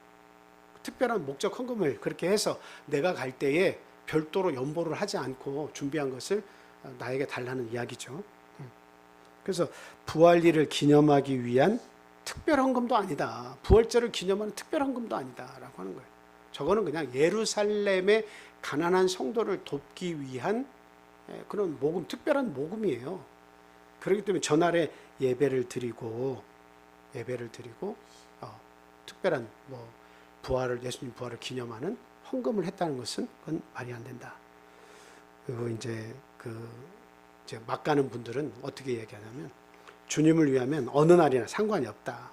특별한 목적 헌금을 그렇게 해서 내가 갈 때에 별도로 연보를 하지 않고 준비한 것을 나에게 달라는 이야기죠. 그래서 부활일을 기념하기 위한 특별 헌금도 아니다. 부활절을 기념하는 특별 헌금도 아니다라고 하는 거예요. 저거는 그냥 예루살렘의 가난한 성도를 돕기 위한 그런 모금, 특별한 모금이에요. 그렇기 때문에 전날에 예배를 드리고 특별한 뭐 예수님 부활을 기념하는 헌금을 했다는 것은 그건 말이 안 된다. 그리고 이제 막 가는 분들은 어떻게 얘기하냐면 주님을 위하면 어느 날이나 상관이 없다.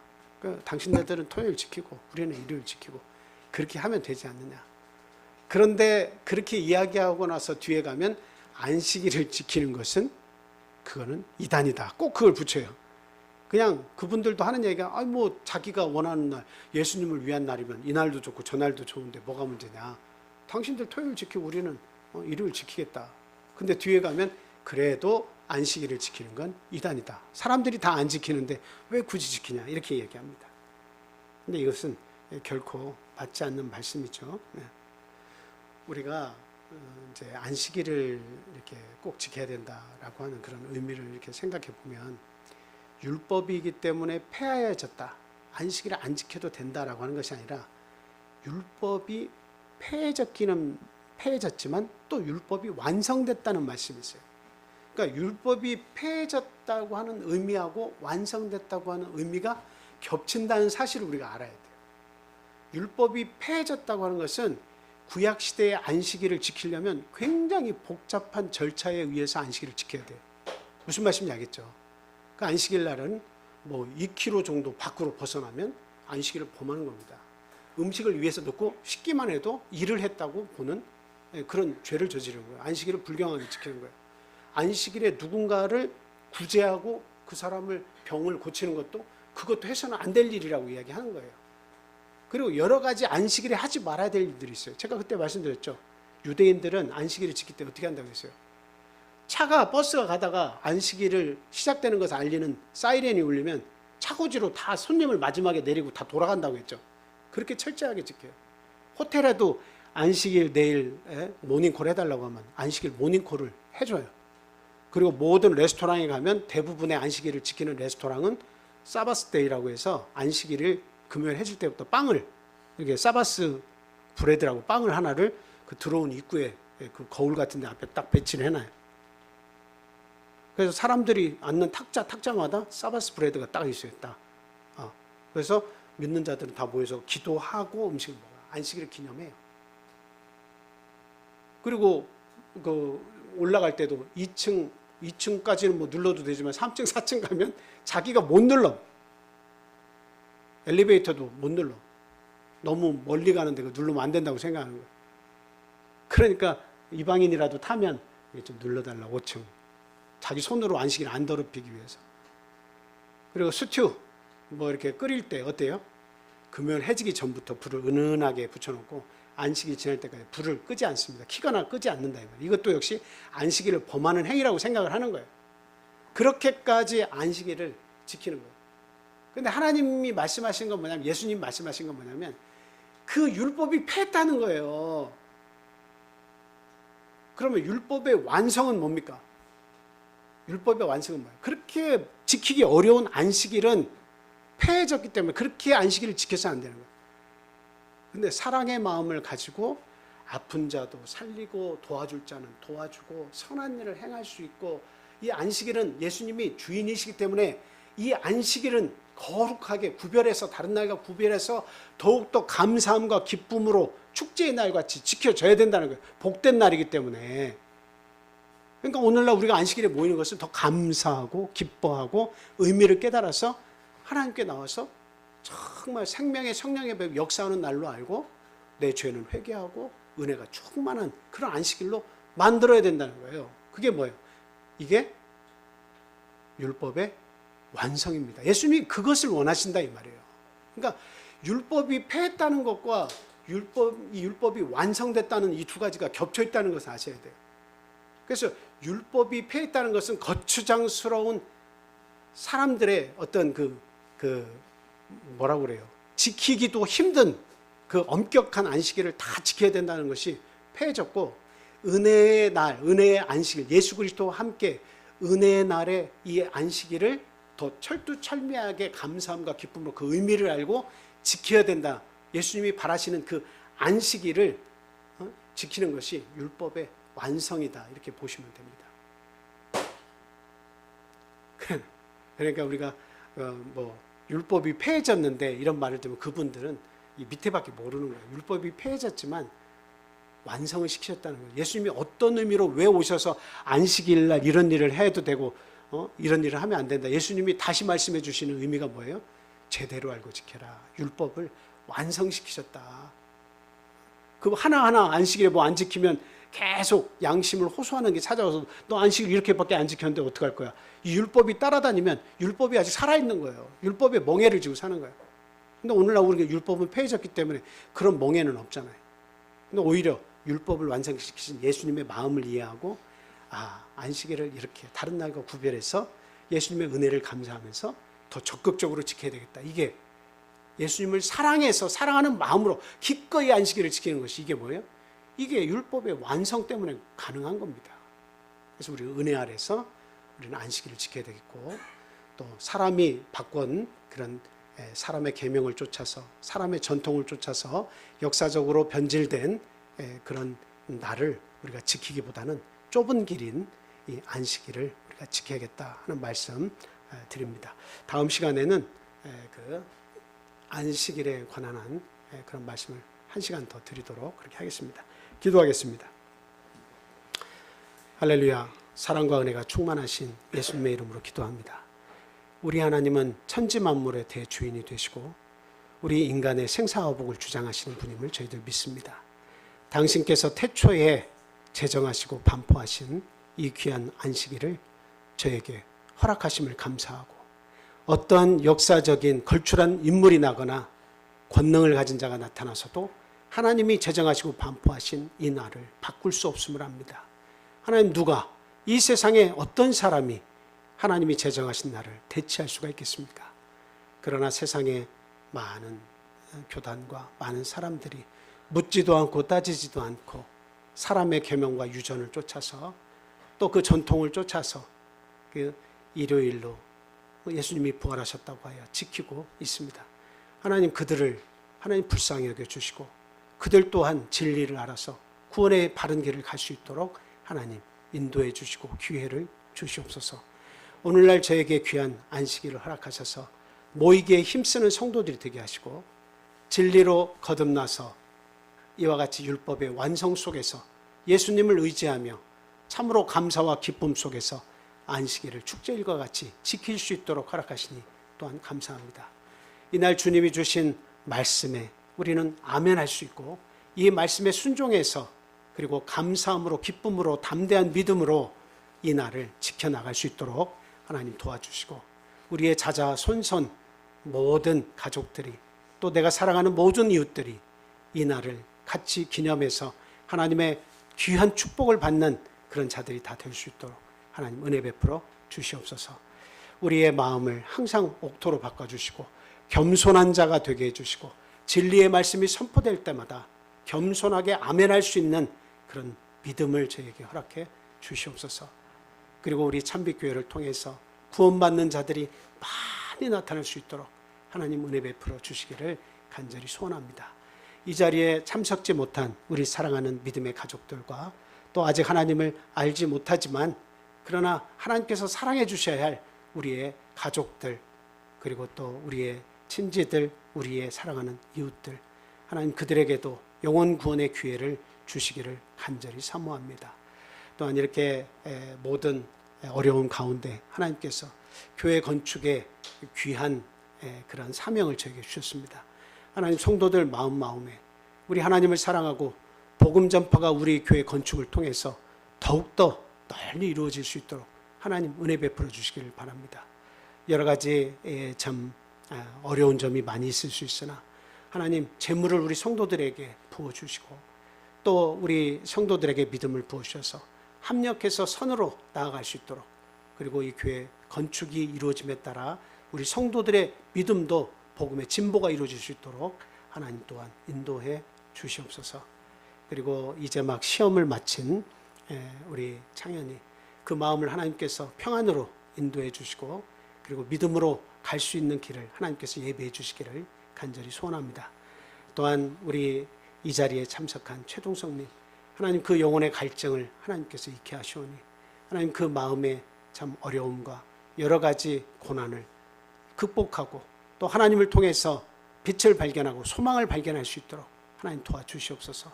당신네들은 토요일 지키고 우리는 일요일 지키고 그렇게 하면 되지 않느냐. 그런데 그렇게 이야기하고 나서 뒤에 가면 안식일을 지키는 것은 그거는 이단이다. 꼭 그걸 붙여요. 그냥 그분들도 하는 얘기가 뭐 자기가 원하는 날, 예수님을 위한 날이면 이날도 좋고 저날도 좋은데 뭐가 문제냐. 당신들 토요일 지키고 우리는 일요일 지키겠다. 근데 뒤에 가면 그래도 안식일을 지키는 건 이단이다. 사람들이 다 안 지키는데 왜 굳이 지키냐 이렇게 얘기합니다. 근데 이것은 결코 맞지 않는 말씀이죠. 우리가 이제 안식일을 이렇게 꼭 지켜야 된다라고 하는 그런 의미를 이렇게 생각해 보면 율법이기 때문에 폐하여졌다. 안식일을 안 지켜도 된다라고 하는 것이 아니라 율법이 폐해졌기는 폐해졌지만 또 율법이 완성됐다는 말씀이 있어요. 그러니까 율법이 폐해졌다고 하는 의미하고 완성됐다고 하는 의미가 겹친다는 사실을 우리가 알아야 돼요. 율법이 폐해졌다고 하는 것은 구약 시대의 안식일을 지키려면 굉장히 복잡한 절차에 의해서 안식일을 지켜야 돼요. 무슨 말씀인지 알겠죠? 그 안식일 날은 뭐 2km 정도 밖으로 벗어나면 안식일을 범하는 겁니다. 음식을 위해서 넣고 씻기만 해도 일을 했다고 보는 그런 죄를 저지르는 거예요. 안식일을 불경하게 지키는 거예요. 안식일에 누군가를 구제하고 그 사람을 병을 고치는 것도 그것도 해서는 안 될 일이라고 이야기하는 거예요. 그리고 여러 가지 안식일에 하지 말아야 될 일들이 있어요. 제가 그때 말씀드렸죠. 유대인들은 안식일을 지킬 때 어떻게 한다고 했어요? 버스가 가다가 안식일을 시작되는 것을 알리는 사이렌이 울리면 차고지로 다 손님을 마지막에 내리고 다 돌아간다고 했죠. 그렇게 철저하게 지켜요. 호텔에도 안식일 내일 모닝콜 해달라고 하면 안식일 모닝콜을 해줘요. 그리고 모든 레스토랑에 가면 대부분의 안식일을 지키는 레스토랑은 사바스데이라고 해서 안식일을 금요일 해줄 때부터 빵을, 이렇게 사바스 브레드라고 빵을 하나를 그 들어온 입구에 그 거울 같은 데 앞에 딱 배치를 해놔요. 그래서 사람들이 앉는 탁자마다 사바스 브레드가 딱 있어요. 딱. 그래서 믿는 자들은 다 모여서 기도하고 음식을 먹어요. 안식일을 기념해요. 그리고 그 올라갈 때도 2층까지는 뭐 눌러도 되지만 3층, 4층 가면 자기가 못 눌러. 엘리베이터도 못 눌러. 너무 멀리 가는데 그 누르면 안 된다고 생각하는 거예요. 그러니까 이방인이라도 타면 좀 눌러달라, 5층. 자기 손으로 안식일 안 더럽히기 위해서. 그리고 스튜 뭐 이렇게 끓일 때 어때요? 금요일 해지기 전부터 불을 은은하게 붙여놓고 안식일 지날 때까지 불을 끄지 않습니다. 키거나 끄지 않는다. 이것도 역시 안식일을 범하는 행위라고 생각을 하는 거예요. 그렇게까지 안식일을 지키는 거예요. 그런데 하나님이 말씀하신 건 뭐냐면, 예수님 말씀하신 건 뭐냐면 그 율법이 폐했다는 거예요. 그러면 율법의 완성은 뭡니까? 율법의 완성은 뭐예요? 그렇게 지키기 어려운 안식일은 폐해졌기 때문에 그렇게 안식일을 지켜서 안 되는 거예요. 근데 사랑의 마음을 가지고 아픈 자도 살리고 도와줄 자는 도와주고 선한 일을 행할 수 있고, 이 안식일은 예수님이 주인이시기 때문에 이 안식일은 거룩하게 구별해서, 다른 날과 구별해서 더욱더 감사함과 기쁨으로 축제의 날같이 지켜져야 된다는 거예요. 복된 날이기 때문에. 그러니까 오늘날 우리가 안식일에 모이는 것은 더 감사하고 기뻐하고 의미를 깨달아서 하나님께 나와서 정말 생명의 성령의 배 역사하는 날로 알고 내 죄는 회개하고 은혜가 충만한 그런 안식일로 만들어야 된다는 거예요. 그게 뭐예요? 이게 율법의 완성입니다. 예수님이 그것을 원하신다 이 말이에요. 그러니까 율법이 폐했다는 것과 이 율법이 완성됐다는 이 두 가지가 겹쳐 있다는 것을 아셔야 돼요. 그래서 율법이 폐했다는 것은 거추장스러운 사람들의 어떤 뭐라고 그래요? 지키기도 힘든 그 엄격한 안식일을 다 지켜야 된다는 것이 폐해졌고, 은혜의 날, 은혜의 안식일, 예수 그리스도와 함께 은혜의 날에 이 안식일을 더 철두철미하게 감사함과 기쁨으로 그 의미를 알고 지켜야 된다. 예수님이 바라시는 그 안식일을 지키는 것이 율법의 완성이다. 이렇게 보시면 됩니다. 그러니까 우리가 율법이 폐해졌는데 이런 말을 들으면 그분들은 이 밑에밖에 모르는 거예요. 율법이 폐해졌지만 완성을 시키셨다는 거예요. 예수님이 어떤 의미로 왜 오셔서 안식일 날 이런 일을 해도 되고 이런 일을 하면 안 된다. 예수님이 다시 말씀해 주시는 의미가 뭐예요? 제대로 알고 지켜라. 율법을 완성시키셨다. 그 하나하나 안식일에 뭐 안 지키면 계속 양심을 호소하는 게 찾아와서 너 안식일 이렇게밖에 안 지켰는데 어떡할 거야? 이 율법이 따라다니면 율법이 아직 살아있는 거예요. 율법에 멍해를 지고 사는 거예요. 근데 오늘날 우리가 율법은 폐해졌기 때문에 그런 멍해는 없잖아요. 근데 오히려 율법을 완성시키신 예수님의 마음을 이해하고 안식일을 이렇게 다른 날과 구별해서 예수님의 은혜를 감사하면서 더 적극적으로 지켜야 되겠다. 이게 예수님을 사랑해서 사랑하는 마음으로 기꺼이 안식일을 지키는 것이 이게 뭐예요? 이게 율법의 완성 때문에 가능한 겁니다. 그래서 우리 은혜 아래서 우리는 안식일을 지켜야 되겠고, 또 사람이 바꾼 그런 사람의 계명을 쫓아서 사람의 전통을 쫓아서 역사적으로 변질된 그런 날을 우리가 지키기보다는 좁은 길인 이 안식일을 우리가 지켜야겠다 하는 말씀 드립니다. 다음 시간에는 그 안식일에 관한 그런 말씀을 1시간 더 드리도록 그렇게 하겠습니다. 기도하겠습니다. 할렐루야. 사랑과 은혜가 충만하신 예수님의 이름으로 기도합니다. 우리 하나님은 천지 만물의 대주인이 되시고 우리 인간의 생사화복을 주장하시는 분임을 저희들 믿습니다. 당신께서 태초에 제정하시고 반포하신 이 귀한 안식일을 저에게 허락하심을 감사하고, 어떠한 역사적인 걸출한 인물이 나거나 권능을 가진 자가 나타나서도 하나님이 제정하시고 반포하신 이 날을 바꿀 수 없음을 압니다. 하나님, 누가 이 세상에 어떤 사람이 하나님이 제정하신 날을 대체할 수가 있겠습니까? 그러나 세상에 많은 교단과 많은 사람들이 묻지도 않고 따지지도 않고 사람의 계명과 유전을 쫓아서 또 그 전통을 쫓아서 그 일요일로 예수님이 부활하셨다고 하여 지키고 있습니다. 하나님 그들을 하나님 불쌍히 여겨주시고 그들 또한 진리를 알아서 구원의 바른 길을 갈 수 있도록 하나님 인도해 주시고 기회를 주시옵소서. 오늘날 저에게 귀한 안식일을 허락하셔서 모이기에 힘쓰는 성도들이 되게 하시고 진리로 거듭나서 이와 같이 율법의 완성 속에서 예수님을 의지하며 참으로 감사와 기쁨 속에서 안식일을 축제일과 같이 지킬 수 있도록 허락하시니 또한 감사합니다. 이날 주님이 주신 말씀에 우리는 아멘할 수 있고 이 말씀에 순종해서 그리고 감사함으로 기쁨으로 담대한 믿음으로 이 날을 지켜나갈 수 있도록 하나님 도와주시고 우리의 자자 손손 모든 가족들이 또 내가 사랑하는 모든 이웃들이 이 날을 같이 기념해서 하나님의 귀한 축복을 받는 그런 자들이 다 될 수 있도록 하나님 은혜 베풀어 주시옵소서. 우리의 마음을 항상 옥토로 바꿔주시고 겸손한 자가 되게 해주시고 진리의 말씀이 선포될 때마다 겸손하게 아멘할 수 있는 그런 믿음을 저에게 허락해 주시옵소서. 그리고 우리 참빛교회를 통해서 구원받는 자들이 많이 나타날 수 있도록 하나님 은혜 베풀어 주시기를 간절히 소원합니다. 이 자리에 참석지 못한 우리 사랑하는 믿음의 가족들과 또 아직 하나님을 알지 못하지만 그러나 하나님께서 사랑해 주셔야 할 우리의 가족들 그리고 또 우리의 친지들 우리의 사랑하는 이웃들 하나님 그들에게도 영혼 구원의 기회를 주시기를 간절히 사모합니다. 또한 이렇게 모든 어려움 가운데 하나님께서 교회 건축에 귀한 그런 사명을 저에게 주셨습니다. 하나님 성도들 마음에 우리 하나님을 사랑하고 복음 전파가 우리 교회 건축을 통해서 더욱더 널리 이루어질 수 있도록 하나님 은혜 베풀어 주시기를 바랍니다. 여러 가지 참 어려운 점이 많이 있을 수 있으나 하나님 재물을 우리 성도들에게 부어주시고 또 우리 성도들에게 믿음을 부어주셔서 합력해서 선으로 나아갈 수 있도록 그리고 이 교회 건축이 이루어짐에 따라 우리 성도들의 믿음도 복음의 진보가 이루어질 수 있도록 하나님 또한 인도해 주시옵소서. 그리고 이제 막 시험을 마친 우리 창현이 그 마음을 하나님께서 평안으로 인도해 주시고 그리고 믿음으로 갈 수 있는 길을 하나님께서 예배해 주시기를 간절히 소원합니다. 또한 우리 이 자리에 참석한 최동성님 하나님 그 영혼의 갈증을 하나님께서 익게 하시오니 하나님 그 마음의 참 어려움과 여러 가지 고난을 극복하고 또 하나님을 통해서 빛을 발견하고 소망을 발견할 수 있도록 하나님 도와주시옵소서.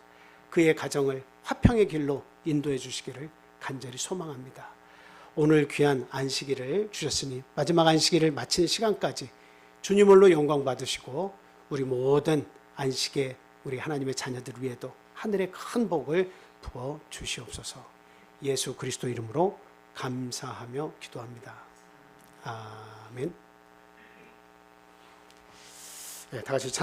그의 가정을 화평의 길로 인도해 주시기를 간절히 소망합니다. 오늘 귀한 안식일을 주셨으니 마지막 안식일을 마치는 시간까지 주님을로 영광 받으시고 우리 모든 안식에 우리 하나님의 자녀들 위에도 하늘의 큰 복을 부어 주시옵소서. 예수 그리스도 이름으로 감사하며 기도합니다. 아멘. 다 같이